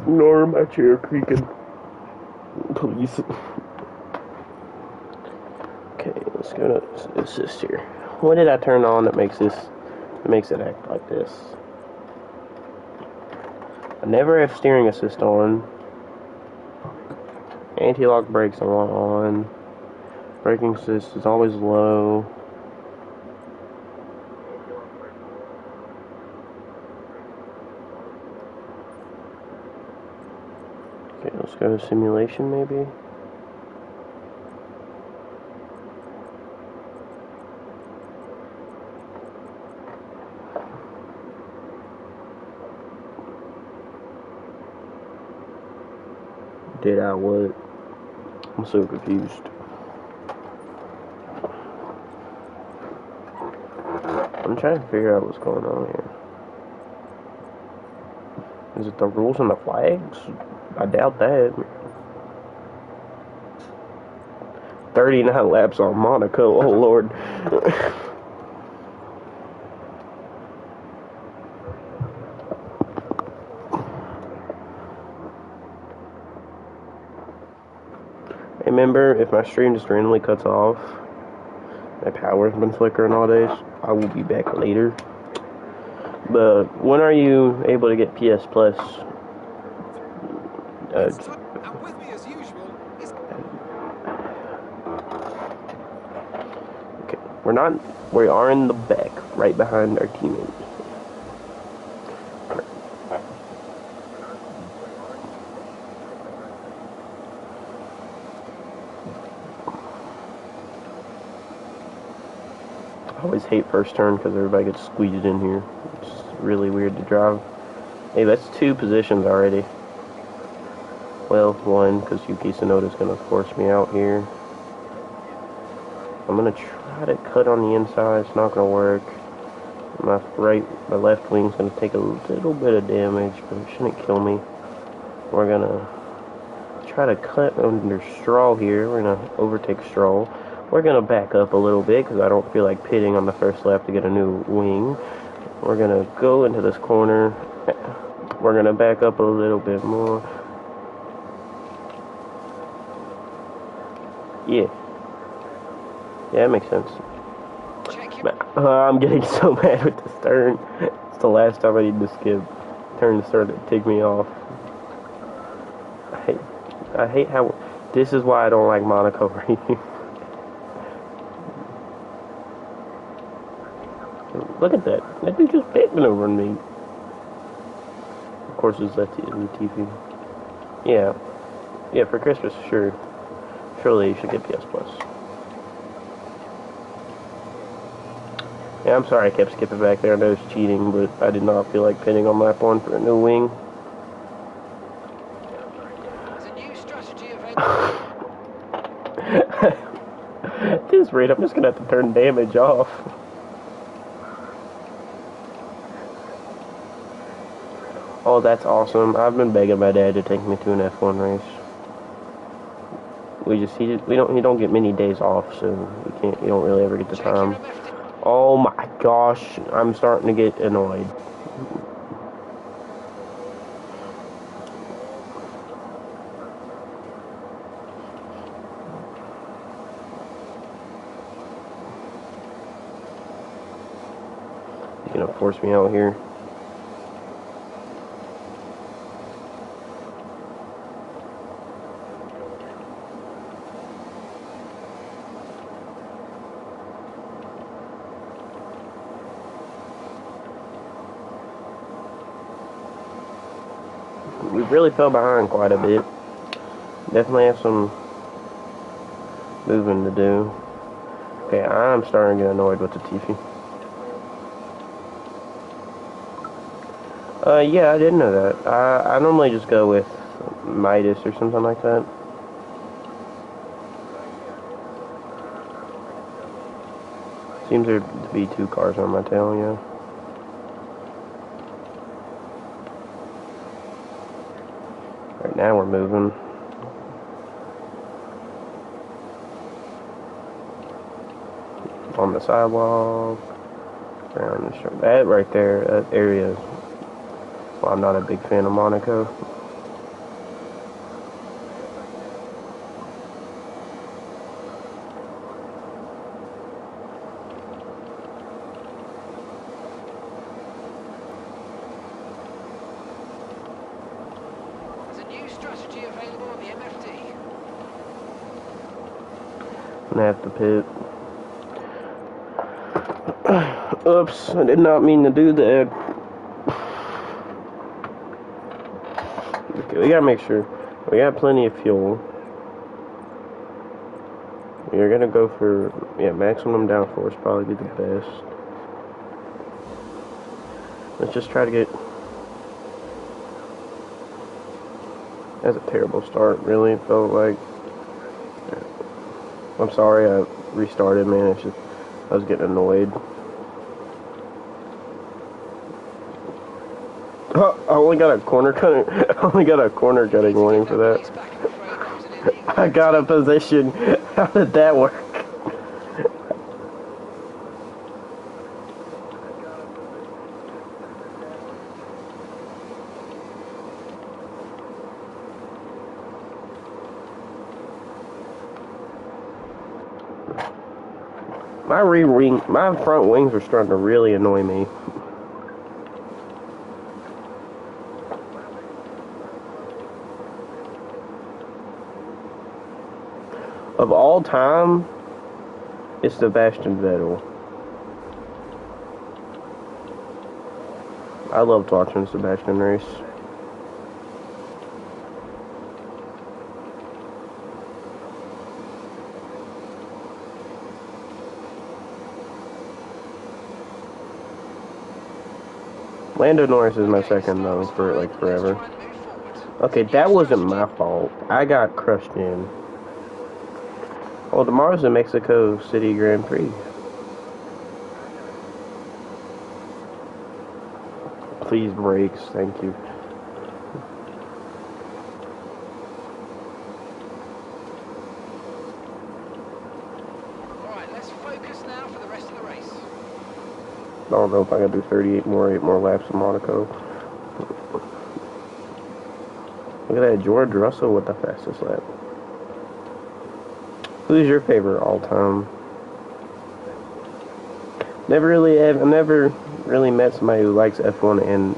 Nor my chair creaking. Please. Okay, let's go to assist here. What did I turn on that makes it act like this? I never have steering assist on. Anti-lock brakes are on. Braking assist is always low. Okay, let's go to simulation maybe. Did I what? I'm so confused. I'm trying to figure out what's going on here. Is it the rules and the flags? I doubt that. 39 laps on Monaco, oh lord. Remember, if my stream just randomly cuts off, my power's been flickering all day, so I will be back later. But when are you able to get PS Plus? And with me as usual is Okay, we are in the back, right behind our teammates. I always hate first turn because everybody gets squeezed in here. It's really weird to drive. Hey, that's 2 positions already. Well, 1, because Yuki Tsunoda's going to force me out here. I'm going to try to cut on the inside. It's not going to work. My left wing's going to take a little bit of damage, but it shouldn't kill me. We're going to try to cut under Stroll here. We're going to overtake Stroll. We're going to back up a little bit because I don't feel like pitting on the first lap to get a new wing. We're going to go into this corner. We're going to back up a little bit more. Yeah. Yeah, that makes sense. I'm getting so mad with this turn. It's the last time I need to skip. Turn started to tick me off. I hate how... This is why I don't like Monaco right here. Look at that. That dude just bit over me. Of course, it's Latifi. Yeah. Yeah, for Christmas, sure. Surely you should get PS Plus. Yeah, I'm sorry I kept skipping back there. I know it's cheating, but I did not feel like pitting on lap 1 for a new wing. There's a new strategy available. At this rate, I'm just going to have to turn damage off. Oh, that's awesome. I've been begging my dad to take me to an F1 race. He don't get many days off, so you don't really ever get the time. Oh my gosh, I'm starting to get annoyed. You're gonna force me out here. We really fell behind quite a bit. Definitely have some moving to do. Okay, I'm starting to get annoyed with the Tiffy. Yeah, I didn't know that. I normally just go with Midas or something like that. Seems there to be 2 cars on my tail, yeah. Right now we're moving. On the sidewalk. Around the street. That right there, that area. Well, I'm not a big fan of Monaco. There's a new strategy available on the MFD. and half the pit. Oops, I did not mean to do that. Okay, we gotta make sure we got plenty of fuel. We're gonna go for, yeah, maximum downforce, probably be the best. Let's just try to get. That's a terrible start, really. It felt like. I'm sorry, I restarted, man. It's just, I was getting annoyed. Oh, I only got a corner cutting. I only got a corner cutting warning for that. I got a position. How did that work? My front wings are starting to really annoy me. Of all time, it's Sebastian Vettel. I loved watching Sebastian race. Lando Norris is my second though, for like forever. Okay, that wasn't my fault. I got crushed in. Well, tomorrow's the Mexico City Grand Prix. Please brakes, thank you. Alright, let's focus now for the rest of the race. I don't know if I gotta do 8 more laps in Monaco. Look at that, George Russell with the fastest lap. Who's your favorite all-time? I've never really met somebody who likes F1 and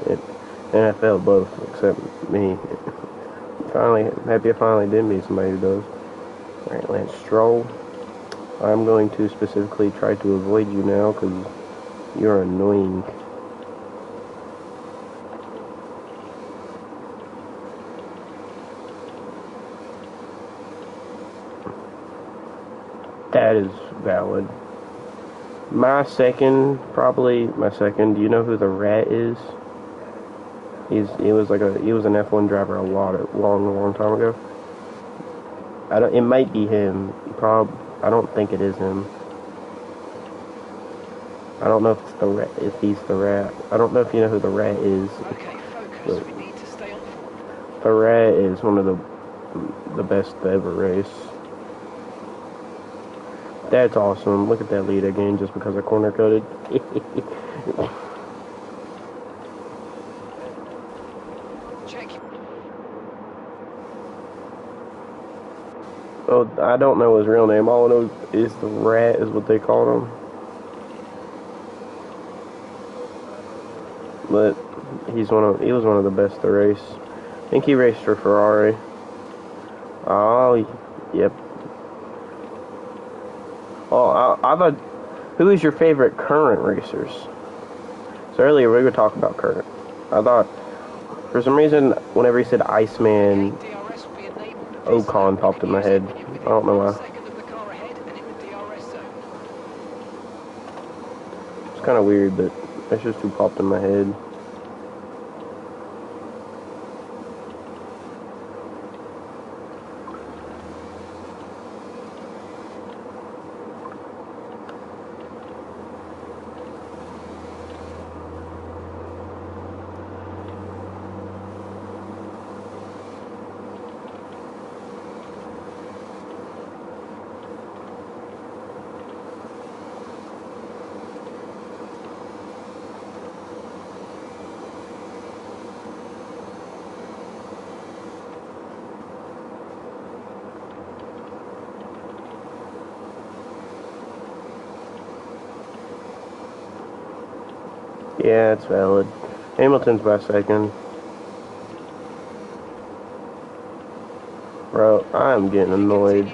NFL both, except me. Happy I finally did meet somebody who does. Alright, Lance Stroll. I'm going to specifically try to avoid you now, because you're annoying. That is valid. My second, do you know who the Rat is? He was an F1 driver a long time ago. It might be him. I don't think it is him. I don't know if it's the Rat, if he's the Rat. I don't know if you know who the Rat is. Okay, focus. We need to stay on form. The Rat is one of the best to ever race. That's awesome. Look at that lead again just because I corner coded. Check. Oh, I don't know his real name. All I know is the Rat is what they call him. But he was one of the best to race. I think he raced for Ferrari. Oh, yep. Oh, I thought, who is your favorite current racers? So earlier we were talking about current. I thought, for some reason, whenever he said Iceman, DRS will be enabled. Ocon popped in my head. I don't know why. Second of the car ahead and in the DRS zone. It's kind of weird, but that's just who popped in my head. Yeah, it's valid. Hamilton's by second. Bro, I'm getting annoyed.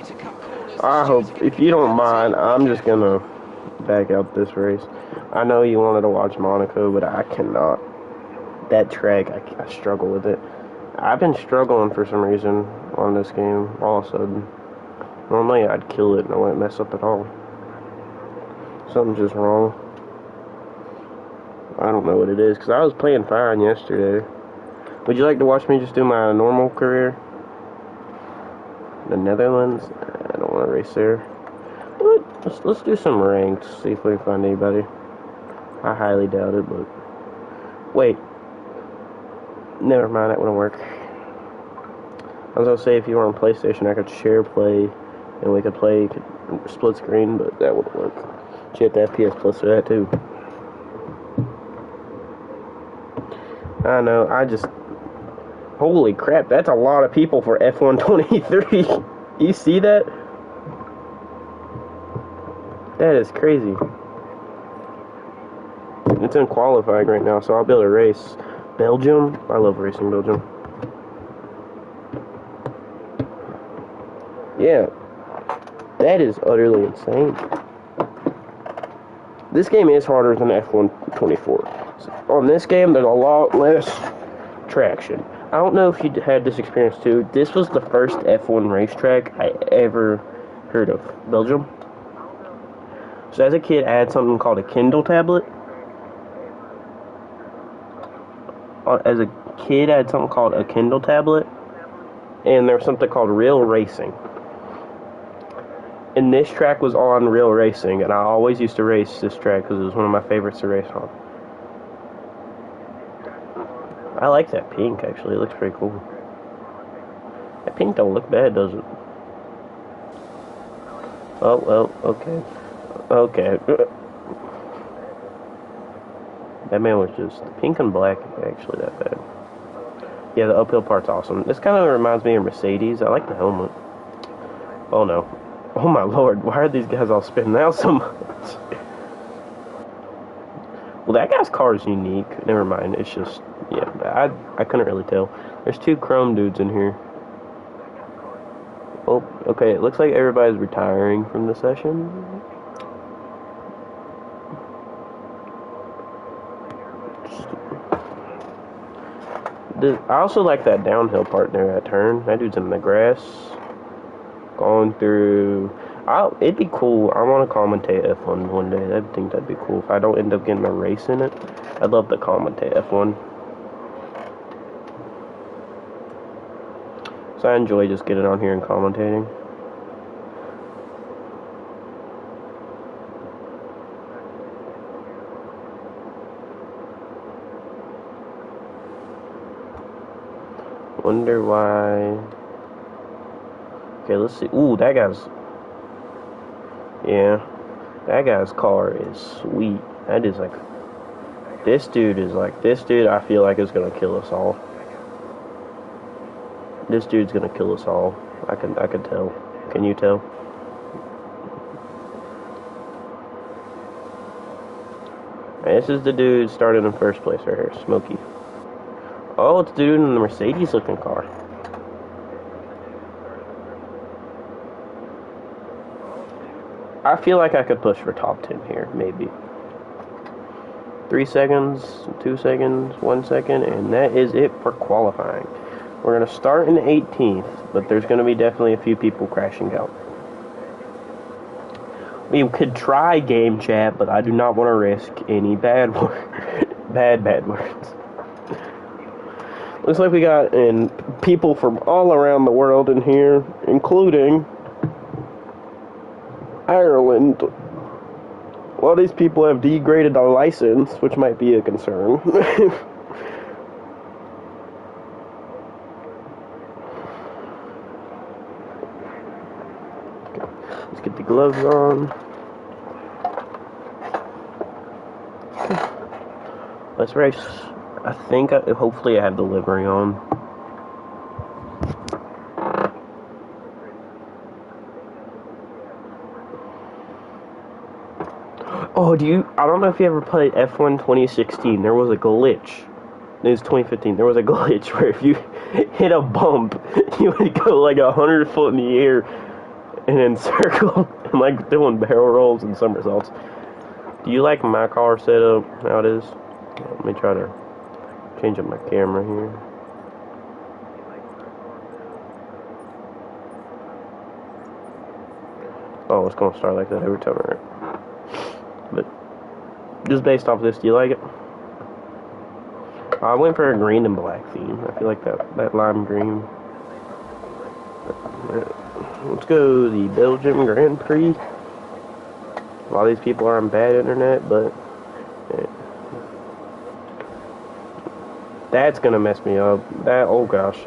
I hope, if you don't mind, I'm just gonna back out this race. I know you wanted to watch Monaco, but I cannot. That track, I struggle with it. I've been struggling for some reason on this game all of a sudden. Normally I'd kill it and I wouldn't mess up at all. Something's just wrong. I don't know what it is, because I was playing fine yesterday. Would you like to watch me just do my normal career? The Netherlands? I don't want to race there. What? Let's do some ranked, see if we can find anybody. I highly doubt it, but... Wait. Never mind, that wouldn't work. I was going to say, if you were on PlayStation, I could share play, and we could play split screen, but that wouldn't work. You have to have PS Plus for that, too. I know, holy crap, that's a lot of people for F1 23. You see that? That is crazy. It's in qualifying right now, so I'll be able to race Belgium. I love racing Belgium. Yeah, that is utterly insane. This game is harder than F1 24. So on this game, there's a lot less traction. I don't know if you had this experience too. This was the first F1 racetrack I ever heard of. Belgium. So as a kid, I had something called a Kindle tablet. As a kid, I had something called a Kindle tablet. And there was something called Real Racing. And this track was on Real Racing. And I always used to race this track because it was one of my favorites to race on. I like that pink, actually. It looks pretty cool. That pink don't look bad, does it? Oh, well, okay. Okay. That man was just... Pink and black ain't actually that bad. Yeah, the uphill part's awesome. This kind of reminds me of Mercedes. I like the helmet. Oh, no. Oh, my lord. Why are these guys all spinning out so much? Well, that guy's car is unique. Never mind. It's just... Yeah, I couldn't really tell. There's two chrome dudes in here. Oh, okay. It looks like everybody's retiring from the session. I also like that downhill part there, that turn. That dude's in the grass. Going through... it'd be cool. I want to commentate F1 one day. I think that'd be cool. If I don't end up getting a race in it, I'd love to commentate F1. So I enjoy just getting on here and commentating. Wonder why... Okay, let's see. Ooh, that guy's... Yeah. That guy's car is sweet. That is like... This dude I feel like is gonna kill us all. This dude's gonna kill us all. I can tell. Can you tell? And this is the dude starting in first place right here, Smokey. Oh, it's the dude in the Mercedes looking car. I feel like I could push for top 10 here, maybe. 3 seconds, 2 seconds, 1 second, and that is it for qualifying. We're going to start in 18th, but there's going to be definitely a few people crashing out. We could try game chat, but I do not want to risk any bad words. Looks like we got people from all around the world in here, including Ireland. A lot of these people have degraded our license, which might be a concern. Let's get the gloves on. Let's race. I think, hopefully I have the livery on. Oh, I don't know if you ever played F1 2016. There was a glitch. It was 2015. There was a glitch where if you hit a bump, you would go like 100 foot in the air. and then circle and like doing barrel rolls and somersaults. Do you like my car setup? How it is? Let me try to change up my camera here. Oh, it's gonna start like that every time, right? But just based off this, do you like it? I went for a green and black theme. I feel like that lime green. Let's go the Belgium Grand Prix. A lot of these people are on bad internet, but yeah. That's gonna mess me up. Oh gosh,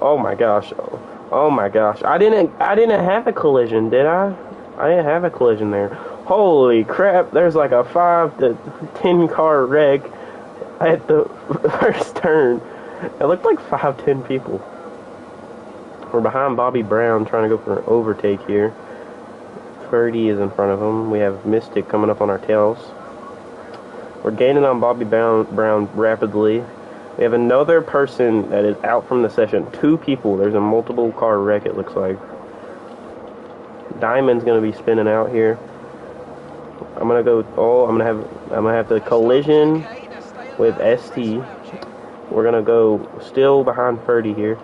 oh my gosh, oh my gosh. I didn't have a collision, did I? I didn't have a collision there. Holy crap! There's like a 5 to 10 car wreck at the first turn. It looked like 5-10 people. We're behind Bobby Brown trying to go for an overtake here. Ferdy is in front of him. We have Mystic coming up on our tails. We're gaining on Bobby Brown rapidly. We have another person that is out from the session. 2 people. There's a multiple car wreck, it looks like. Diamond's gonna be spinning out here. I'm gonna go. Oh, I'm gonna have the collision with ST. We're gonna go still behind Ferdy here.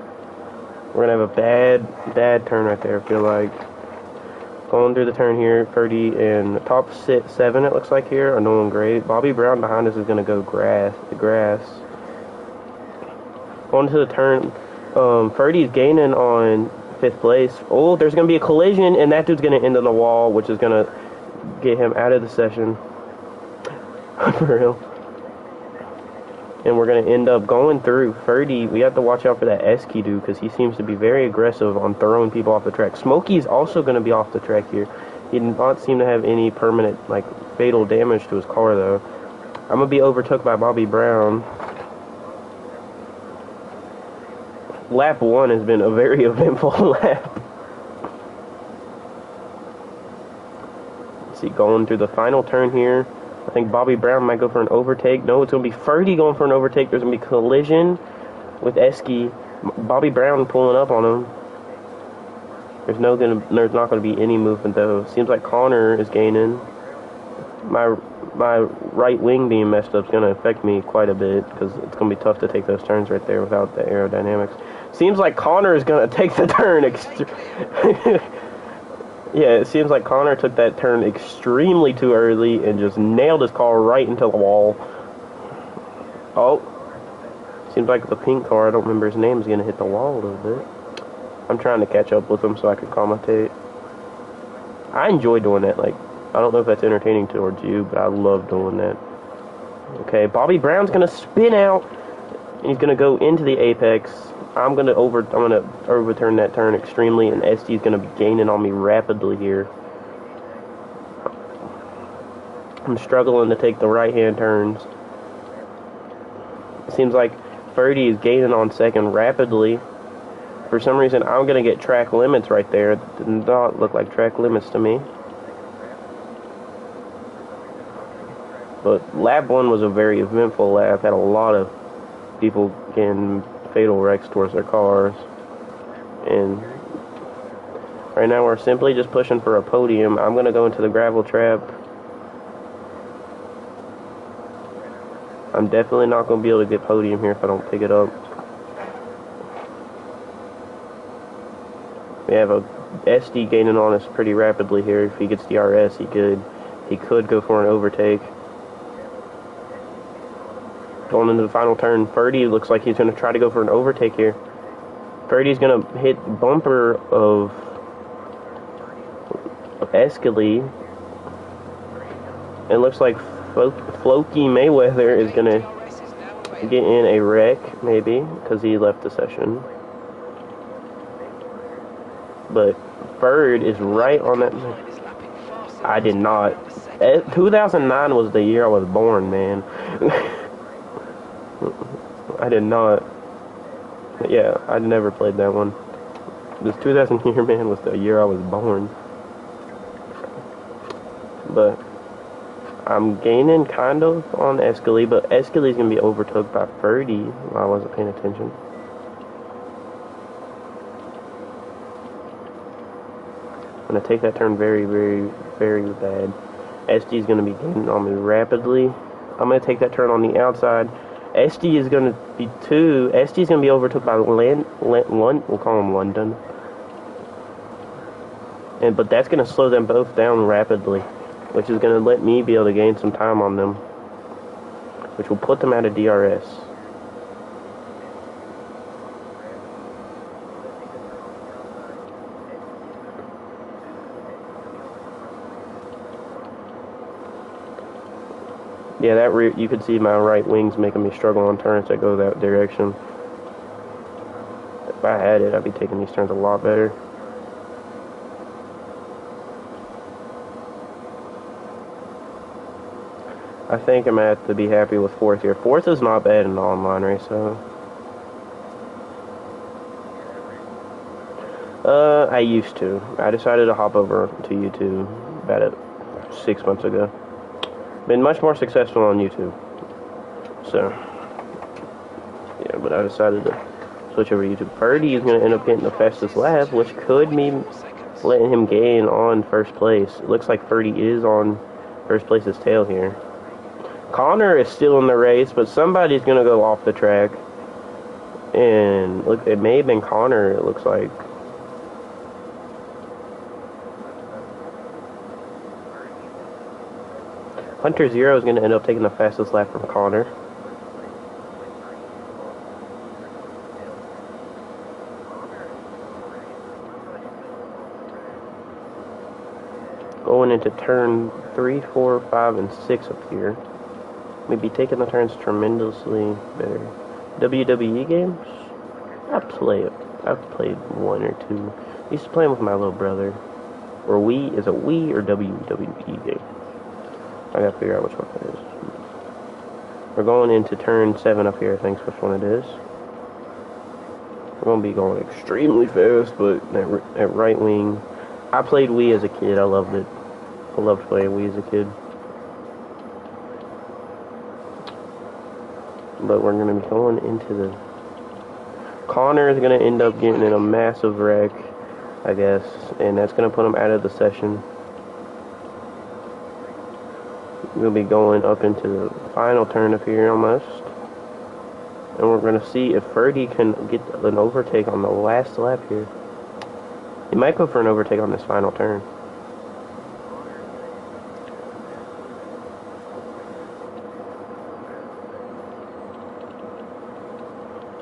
We're gonna have a bad turn right there. I feel like going through the turn here. Ferdy in top 7. It looks like here are doing great. Bobby Brown behind us is gonna go grass. Going to the turn. Ferdy's gaining on 5th place. Oh, there's going to be a collision, and that dude's going to end on the wall, which is going to get him out of the session. For real. And we're going to end up going through. Ferdy, we have to watch out for that Esky dude, because he seems to be very aggressive on throwing people off the track. Smokey's also going to be off the track here. He did not seem to have any permanent, like, fatal damage to his car, though. I'm going to be overtook by Bobby Brown. Lap 1 has been a very eventful lap. Let's see, going through the final turn here. I think Bobby Brown might go for an overtake. No, it's going to be Ferdy going for an overtake. There's going to be collision with Esky. Bobby Brown pulling up on him. There's not going to be any movement, though. Seems like Connor is gaining. My right wing being messed up is going to affect me quite a bit, because it's going to be tough to take those turns right there without the aerodynamics. Seems like Connor is going to take the turn. Yeah, it seems like Connor took that turn extremely too early and just nailed his car right into the wall. Oh. Seems like the pink car, I don't remember his name, is going to hit the wall a little bit. I'm trying to catch up with him so I can commentate. I enjoy doing that. Like, I don't know if that's entertaining towards you, but I love doing that. Okay, Bobby Brown's going to spin out, and he's going to go into the apex. I'm gonna overturn that turn extremely, and ST's gonna be gaining on me rapidly here. I'm struggling to take the right-hand turns. Seems like Ferdy is gaining on second rapidly. For some reason, I'm gonna get track limits right there. It did not look like track limits to me. But lap 1 was a very eventful lap. Had a lot of people getting fatal wrecks towards their cars, and right now we're simply just pushing for a podium. I'm gonna go into the gravel trap. I'm definitely not gonna be able to get podium here if I don't pick it up. We have a SD gaining on us pretty rapidly here. If he gets the RS, he could go for an overtake. Going into the final turn, Ferdy looks like he's going to try to go for an overtake here. Ferdy's going to hit bumper of Escalade. It looks like Floki Mayweather is going to get in a wreck, maybe, because he left the session. But Bird is right on that. I did not. 2009 was the year I was born, man. I did not. Yeah, I never played that one. This 2000 year, man, was the year I was born. But I'm gaining kind of on Escalade, but Escalade's gonna be overtook by Ferdy while I wasn't paying attention. I'm going to take that turn very, very, very bad. SD is going to be gaining on me rapidly. I'm going to take that turn on the outside. SD is going to be SD is going to be overtook by we'll call him London. But that's going to slow them both down rapidly, which is going to let me be able to gain some time on them, which will put them out of DRS. Yeah, that you could see my right wing's making me struggle on turns that go that direction. If I had it, I'd be taking these turns a lot better. I think I'm going to have to be happy with 4th here. 4th is not bad in the online race, so. I used to. I decided to hop over to YouTube about 6 months ago. Been much more successful on YouTube. So, yeah, but I decided to switch over to YouTube. Purdy is going to end up getting the fastest lap, which could mean letting him gain on first place. It looks like Purdy is on first place's tail here. Connor is still in the race, but somebody's going to go off the track. And look, it may have been Connor, it looks like. Hunter Zero is going to end up taking the fastest lap from Connor. Going into turn 3, 4, 5, and 6 up here. Maybe taking the turns tremendously better. WWE games? I've played 1 or 2. I used to play them with my little brother. Or Wii, is it Wii or WWE game? I gotta figure out which one it is. We're going into turn 7 up here, I think is which one it is. We're gonna be going extremely fast, but at right wing. I played Wii as a kid, I loved it. I loved playing Wii as a kid. But we're going to be going into the... Connor is going to end up getting in a massive wreck, I guess. And that's going to put him out of the session. We'll be going up into the final turn up here almost. And we're going to see if Ferdy can get an overtake on the last lap here. He might go for an overtake on this final turn.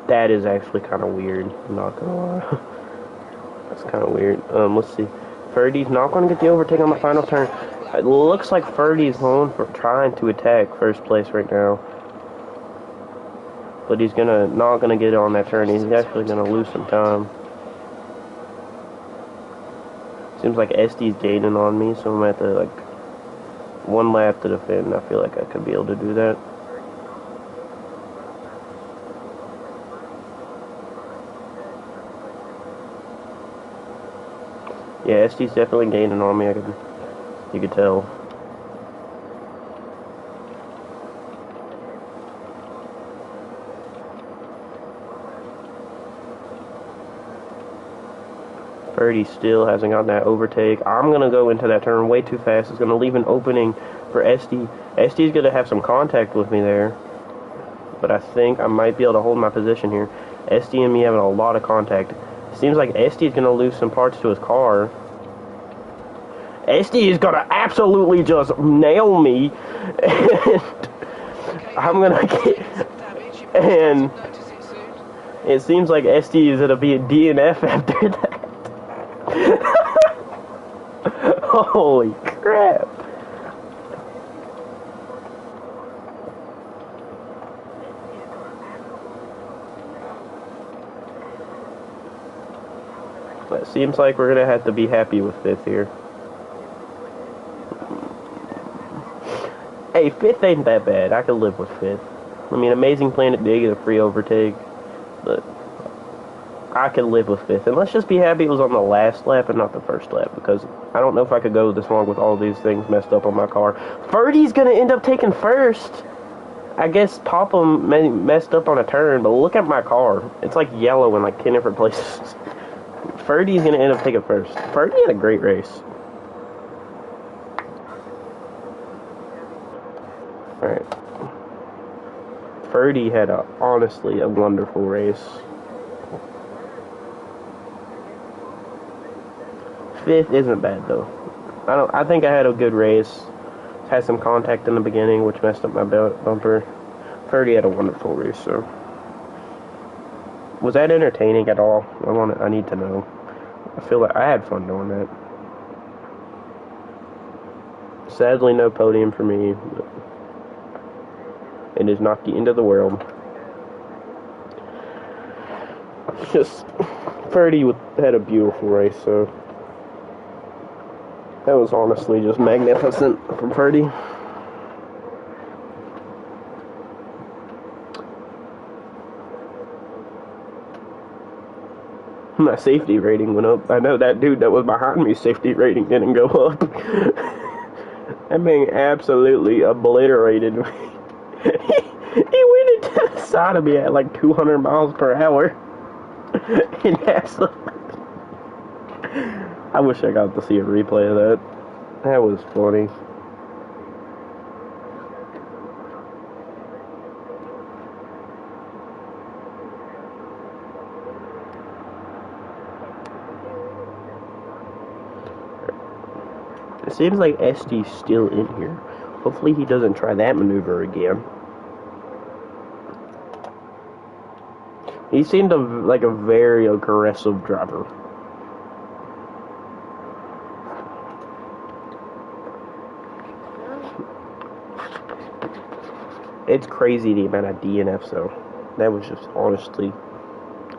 That is actually kind of weird, I'm not gonna lie. That's kind of weird. Let's see. Ferdy's not gonna get the overtake on the final turn. It looks like Ferdy's going for trying to attack first place right now. But he's not gonna get it on that turn. He's actually gonna lose some time. Seems like SD's gaining on me, so I'm gonna have to, like, 1 lap to defend. I feel like I could be able to do that. Yeah, SD's definitely gaining on me, you could tell. Ferdy still hasn't gotten that overtake. I'm going to go into that turn way too fast. It's going to leave an opening for SD. SD's going to have some contact with me there. But I think I might be able to hold my position here. SD and me having a lot of contact. Seems like SD is going to lose some parts to his car. SD is going to absolutely just nail me. And I'm going to get... And it seems like SD is going to be a DNF after that. Holy crap. It seems like we're going to have to be happy with 5th here. Hey, 5th ain't that bad. I could live with 5th. I mean, Amazing Planet did get a free overtake, but I could live with 5th. And let's just be happy it was on the last lap and not the first lap, because I don't know if I could go this long with all these things messed up on my car. Ferdy's going to end up taking first. I guess Topham messed up on a turn, but look at my car. It's like yellow in like 10 different places. Ferdy's going to end up taking first. Ferdy had a great race. Alright. Ferdy had honestly a wonderful race. 5th isn't bad though. I think I had a good race. Had some contact in the beginning, which messed up my bumper. Ferdy had a wonderful race, so. Was that entertaining at all? I need to know. I feel like I had fun doing that. Sadly, no podium for me, but it is not the end of the world. Just, Ferdy had a beautiful race, so. That was honestly just magnificent from Ferdy. My safety rating went up. I know that dude that was behind me, safety rating didn't go up. That man absolutely obliterated me. He went into the side of me at like 200 miles per hour. And that's I wish I got to see a replay of that. That was funny. It seems like SD's still in here. Hopefully he doesn't try that maneuver again. He seemed like a very aggressive driver. It's crazy the amount of DNFs though. That was just honestly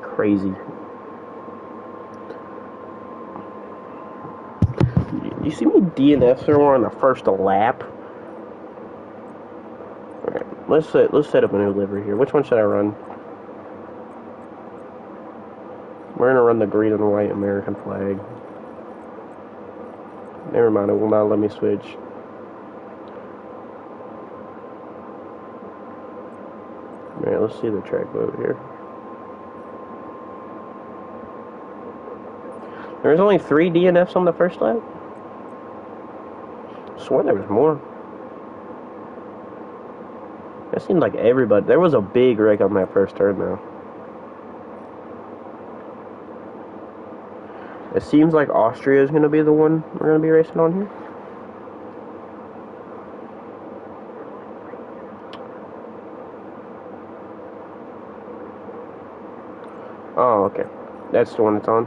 crazy. You see me DNFs are on the first lap? Alright, let's set up a new livery here. Which one should I run? We're gonna run the green and white American flag. Never mind, it will not let me switch. Alright, let's see the track mode here. There's only 3 DNFs on the first lap? I swear there was more. It seemed like everybody. There was a big wreck on that first turn though. It seems like Austria is going to be the one we're going to be racing on here. Oh, okay. That's the one it's on.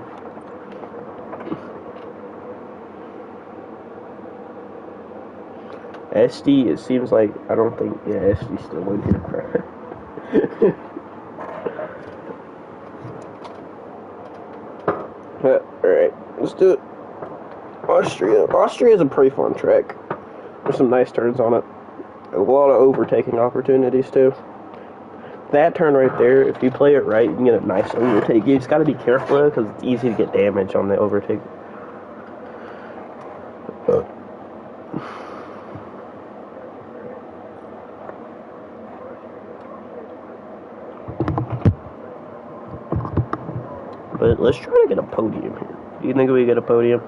SD, it seems like, I don't think, yeah, SD's still in here. Alright, let's do it. Austria. Austria is a pretty fun track. There's some nice turns on it. A lot of overtaking opportunities, too. That turn right there, if you play it right, you can get a nice overtake. You just gotta be careful, though, because it's easy to get damage on the overtake. But let's try to get a podium here. Do you think we get a podium?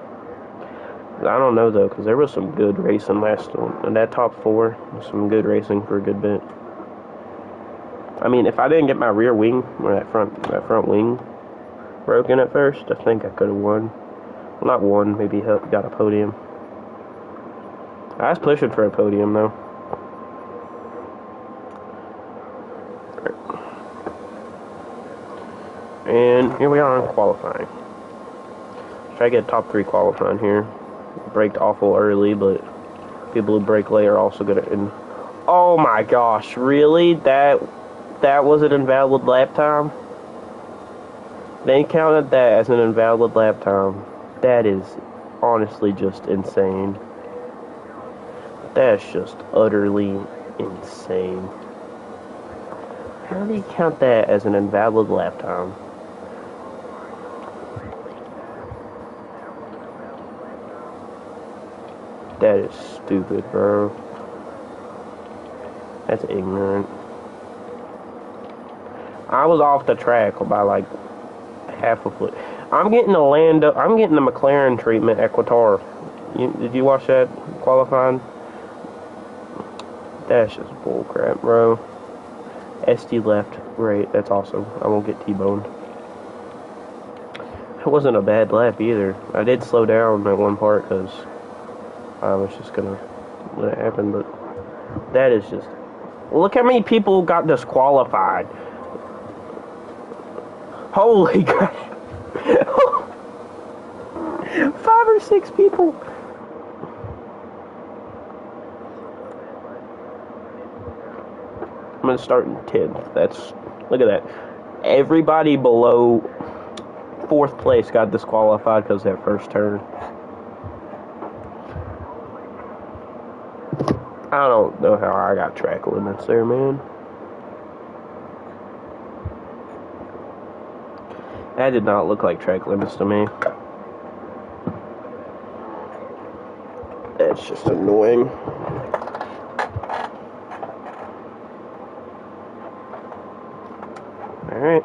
I don't know though, because there was some good racing last one. And that top 4 was some good racing for a good bit. I mean, if I didn't get my rear wing or that front wing broken at first, I think I could have won. Well, not won, maybe got a podium. I was pushing for a podium though. And here we are in qualifying. Try to get a top 3 qualifying here. Braked awful early, but people who brake late are also good at. Oh my gosh, really? That was an invalid lap time? They counted that as an invalid lap time. That is honestly just insane. That's just utterly insane. How do you count that as an invalid lap time? That is stupid, bro. That's ignorant. I was off the track by like half a foot. I'm getting the McLaren treatment at Qatar. Did you watch that qualifying? That's just bullcrap, bro. SD left. Great, that's awesome. I won't get T-boned. It wasn't a bad lap either. I did slow down at one part because I was just gonna let it happen, but that is just... Look how many people got disqualified. Holy crap. 5 or 6 people. I'm gonna start in 10th. Look at that. Everybody below 4th place got disqualified because of that first turn. I don't know how I got track limits there, man. That did not look like track limits to me. That's just annoying. Alright.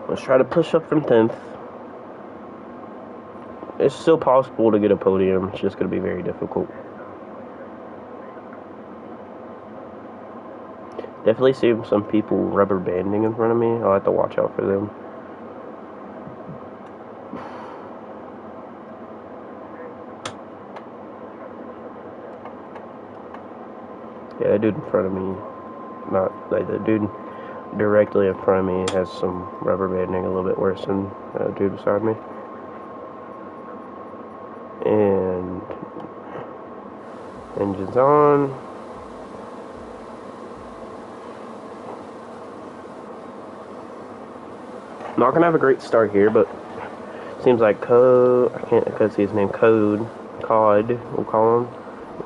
Let's try to push up from 10th. It's still possible to get a podium. It's just going to be very difficult. Definitely see some people rubber banding in front of me. I'll have to watch out for them. Yeah, that dude in front of me, not like the dude directly in front of me has some rubber banding a little bit worse than the dude beside me. And engines on. Not gonna have a great start here, but seems like I can't see his name, COD, we'll call him.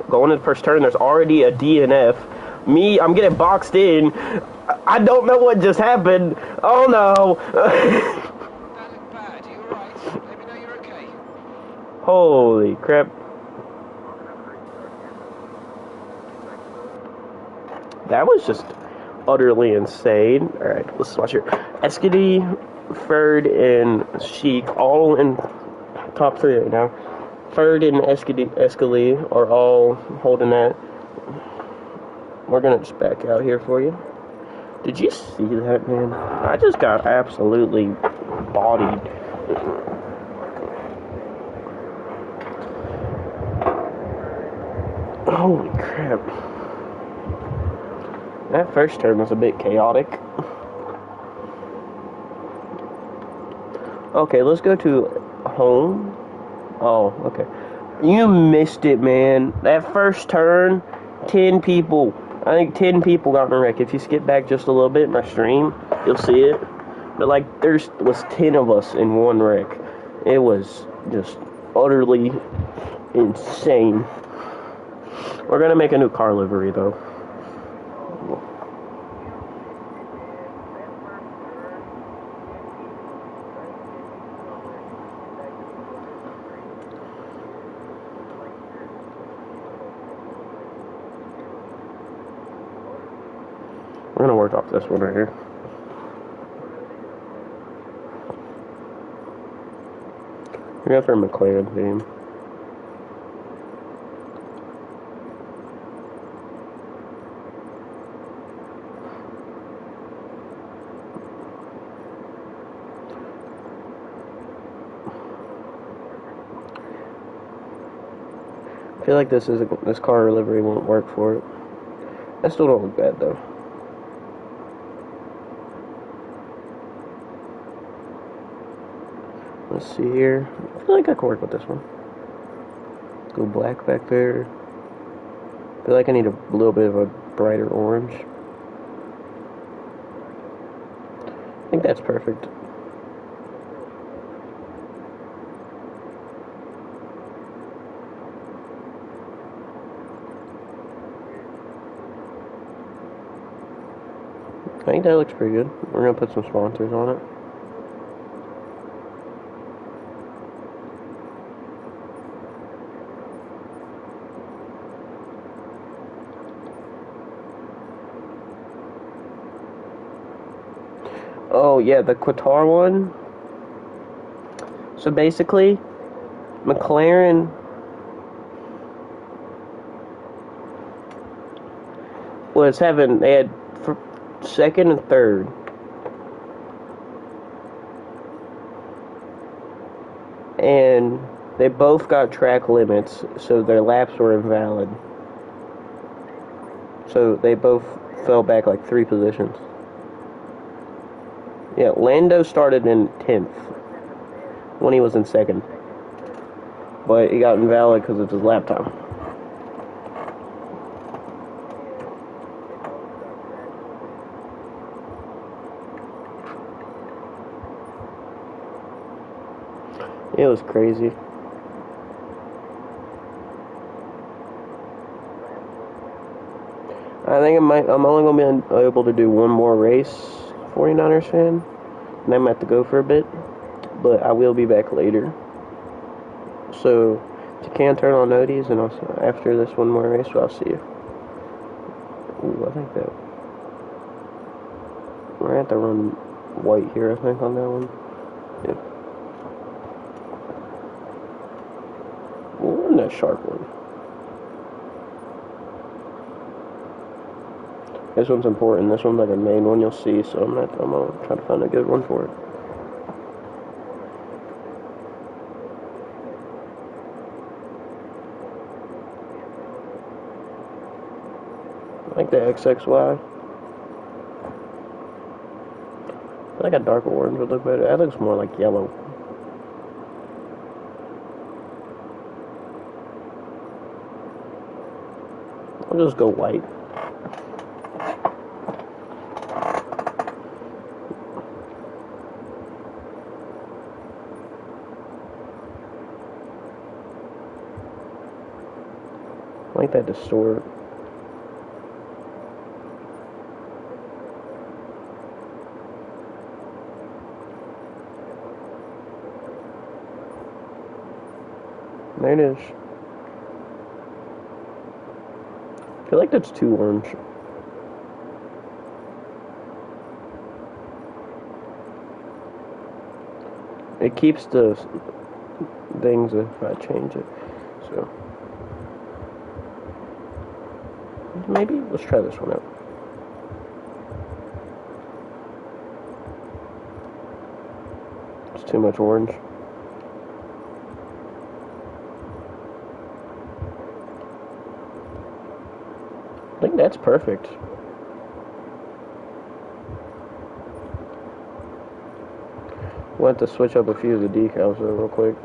Going to the first turn, there's already a DNF. Me, I'm getting boxed in. I don't know what just happened. Oh no. That looked bad. Are you alright? Let me know you're okay. Holy crap. That was just utterly insane. Alright, let's watch here. Eskady, Ferd, and Sheik all in top 3 right now. Ferd and Escali are all holding that. We're gonna just back out here for you. Did you see that, man? I just got absolutely bodied. Holy crap. That first turn was a bit chaotic. Okay, let's go to home. Oh, okay. You missed it, man. That first turn, 10 people. I think 10 people got in a wreck. If you skip back just a little bit in my stream, you'll see it. But, like, there was 10 of us in one wreck. It was just utterly insane. We're gonna make a new car livery, though. We're gonna work off this one right here. We got our McLaren theme. I feel like this car livery won't work for it. That still don't look bad though. Let's see here. I feel like I can work with this one. Go black back there. I feel like I need a little bit of a brighter orange. I think that's perfect. I think that looks pretty good. We're gonna put some sponsors on it. Oh yeah, the Qatar one. So basically, McLaren they had second and third. And they both got track limits, so their laps were invalid. So they both fell back like 3 positions. Yeah, Lando started in 10th when he was in second. But he got invalid because of his lap time. It was crazy. I think I'm only going to be able to do one more race, 49ers fan. And I might have to go for a bit. But I will be back later. So, if you can turn on noties, and also after this one more race, I'll see you. Ooh, I think that... We're going to have to run white here, I think, on that one. Yeah. Ooh, and that sharp one. This one's important. This one's like a main one you'll see, so I'm gonna try to find a good one for it. I like the XXY. I think a dark orange would look better. That looks more like yellow. I'll just go white. I like that distort. There it is. I feel like that's too orange. It keeps the things if I change it. So maybe let's try this one out. It's too much orange. I think that's perfect. We'll have to switch up a few of the decals though real quick.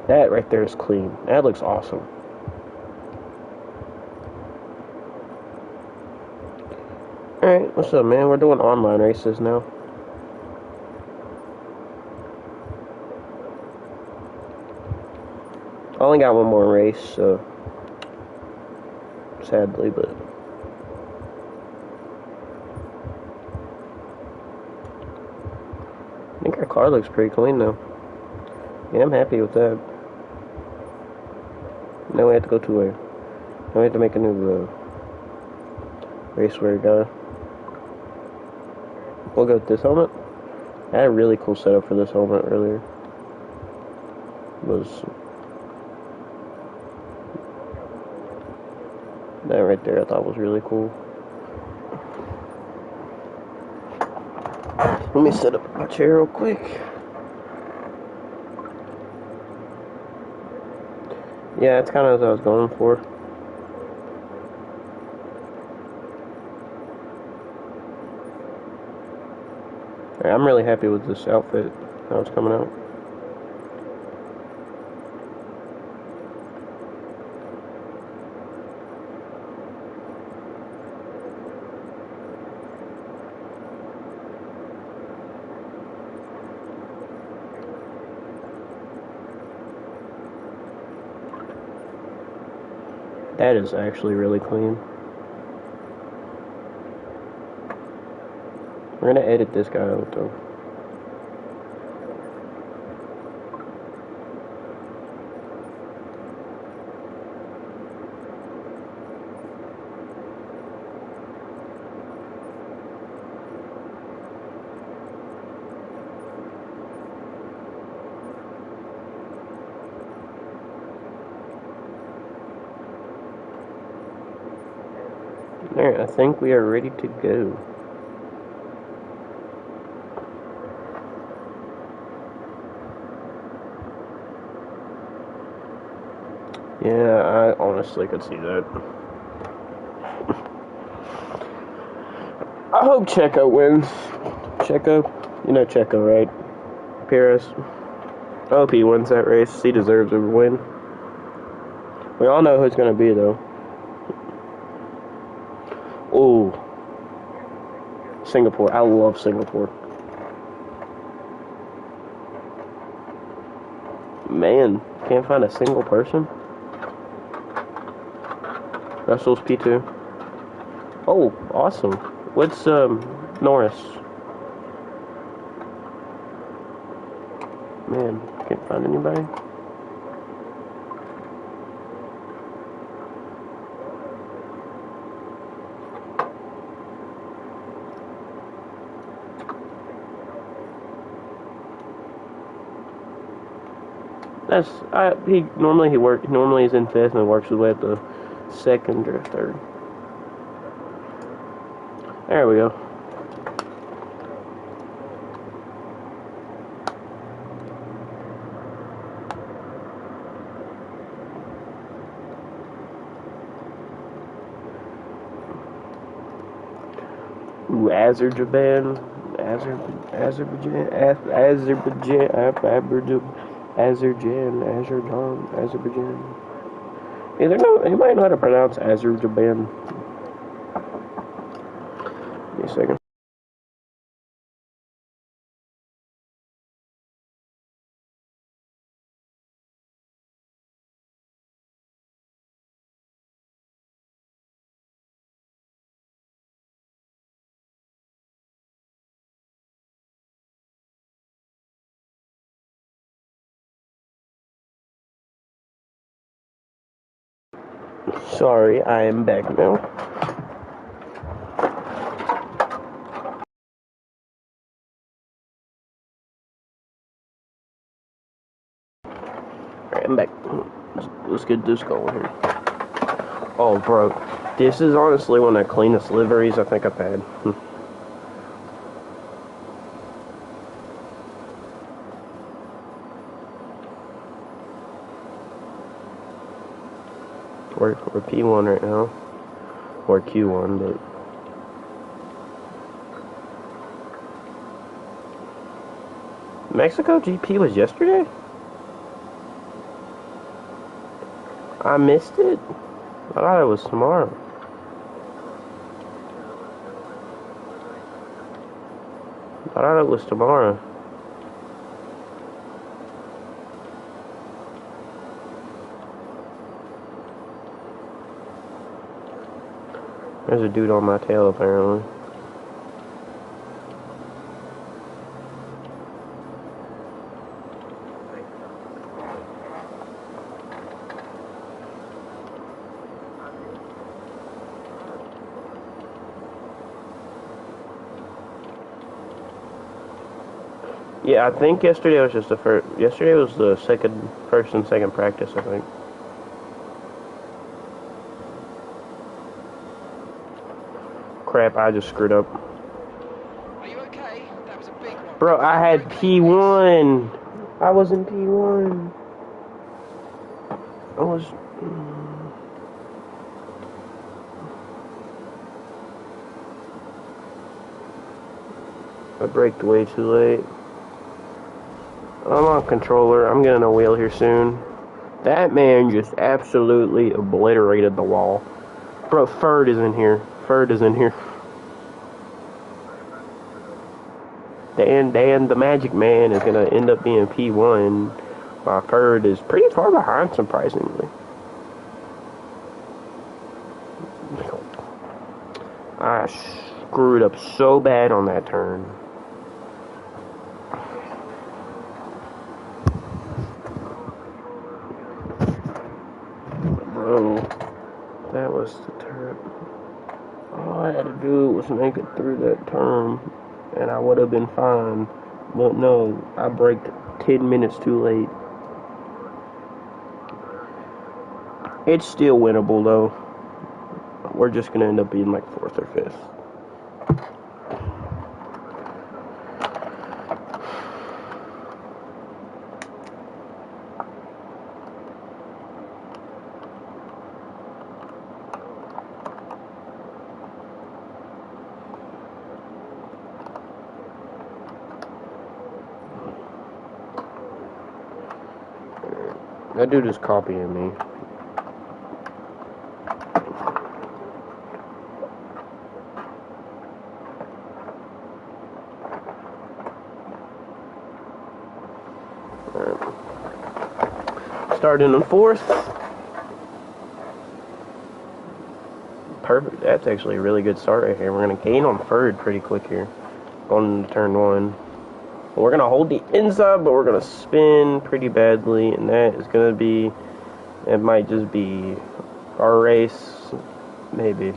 That right there is clean. That looks awesome. Alright, what's up, man? We're doing online races now. I only got one more race, so sadly, but I think our car looks pretty clean though. Yeah, I'm happy with that. Now we have to go to now we have to make a new racewear guy. We'll go with this helmet. I had a really cool setup for this helmet earlier. That right there I thought was really cool. Let me set up my chair real quick. Yeah, that's kind of what I was going for. I'm really happy with this outfit, how it's coming out. That is actually really clean. We're gonna edit this guy out though. Alright, I think we are ready to go. Yeah, I honestly could see that. I hope Checo wins. Checo? You know Checo, right? Perez. I hope he wins that race. He deserves a win. We all know who it's going to be, though. Ooh. Singapore. I love Singapore. Man, can't find a single person. Russell's P2. Oh, awesome. What's Norris? Man, can't find anybody. Normally he's in fifth and works his way up to second or third. There we go. Ooh, Azerbaijan. Anybody know how to pronounce Azerbaijan? Give me a second. Sorry, I am back now. Alright, I'm back. Let's get this going here. Oh, bro. This is honestly one of the cleanest liveries I think I've had. We're P1 right now. Or Q1, but... Mexico GP was yesterday? I missed it? I thought it was tomorrow. I thought it was tomorrow. There's a dude on my tail, apparently. Yeah, I think yesterday was just the first. Yesterday was the first and second practice, I think. Crap, I just screwed up. Are you okay? That was a big one. Bro, I had P1. I was in P1. I was... I braked way too late. I'm on controller. I'm getting a wheel here soon. That man just absolutely obliterated the wall. Bro, Ferd is in here. Ferd is in here. Dan, the Magic Man, is going to end up being P1, while Ferd is pretty far behind, surprisingly. I screwed up so bad on that turn. Bro, that was the turn. All I had to do was make it through that turn, and I would have been fine. But no, I braked 10 minutes too late. It's still winnable, though. we're just gonna end up being like 4th or 5th. That dude is copying me. Starting in 4th. Perfect. That's actually a really good start right here. We're going to gain on 3rd pretty quick here. Going to turn 1. We're going to hold the inside, but we're going to spin pretty badly. And that is going to be... It might just be our race. Maybe.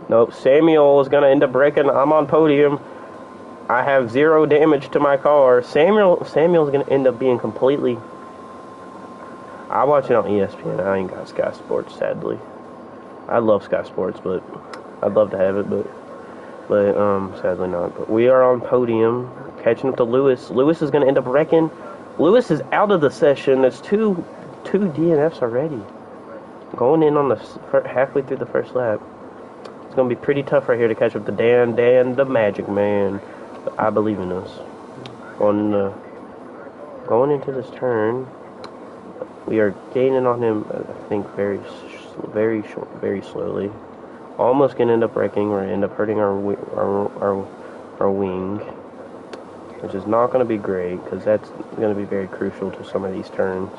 Nope. Samuel is going to end up wrecking. I'm on podium. I have 0 damage to my car. Samuel's going to end up being completely... I watch it on ESPN. I ain't got Sky Sports, sadly. I love Sky Sports, but I'd love to have it, but sadly not. But we are on podium, catching up to Lewis. Lewis is going to end up wrecking. Lewis is out of the session. That's two DNFs already. Going in on the halfway through the first lap. It's going to be pretty tough right here to catch up to Dan, the Magic Man. But I believe in us. Going into this turn. We are gaining on him, I think, very slowly. Almost gonna end up wrecking. We're gonna end up hurting our wing, which is not gonna be great because that's gonna be very crucial to some of these turns.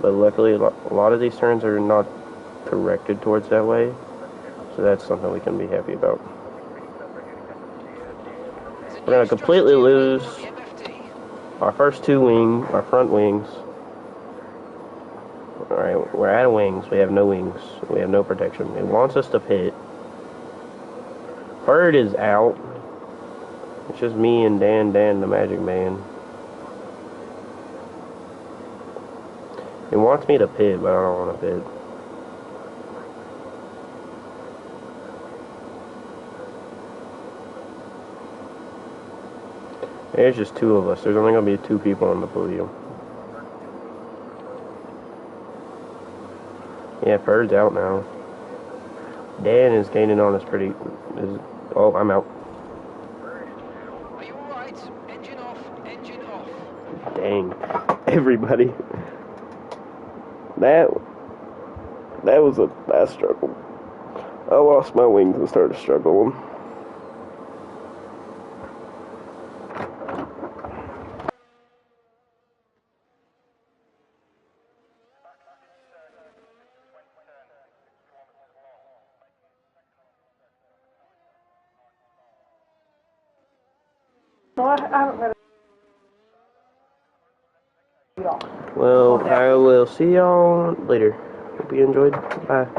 But luckily, a lot of these turns are not directed towards that way, so that's something we can be happy about. We're gonna completely lose our first our front wings. Alright, we're out of wings. We have no wings. We have no protection. It wants us to pit. Bird is out. It's just me and Dan, the Magic Man. It wants me to pit, but I don't want to pit. There's just 2 of us. There's only going to be 2 people on the podium. Yeah, Bird's out now. Dan is gaining on us pretty... Oh, I'm out. Are you alright? Engine off, engine off. Dang. Everybody. That was a fast struggle. I lost my wings and started struggling. No, I haven't read it. Well, I will see y'all later. Hope you enjoyed. Bye.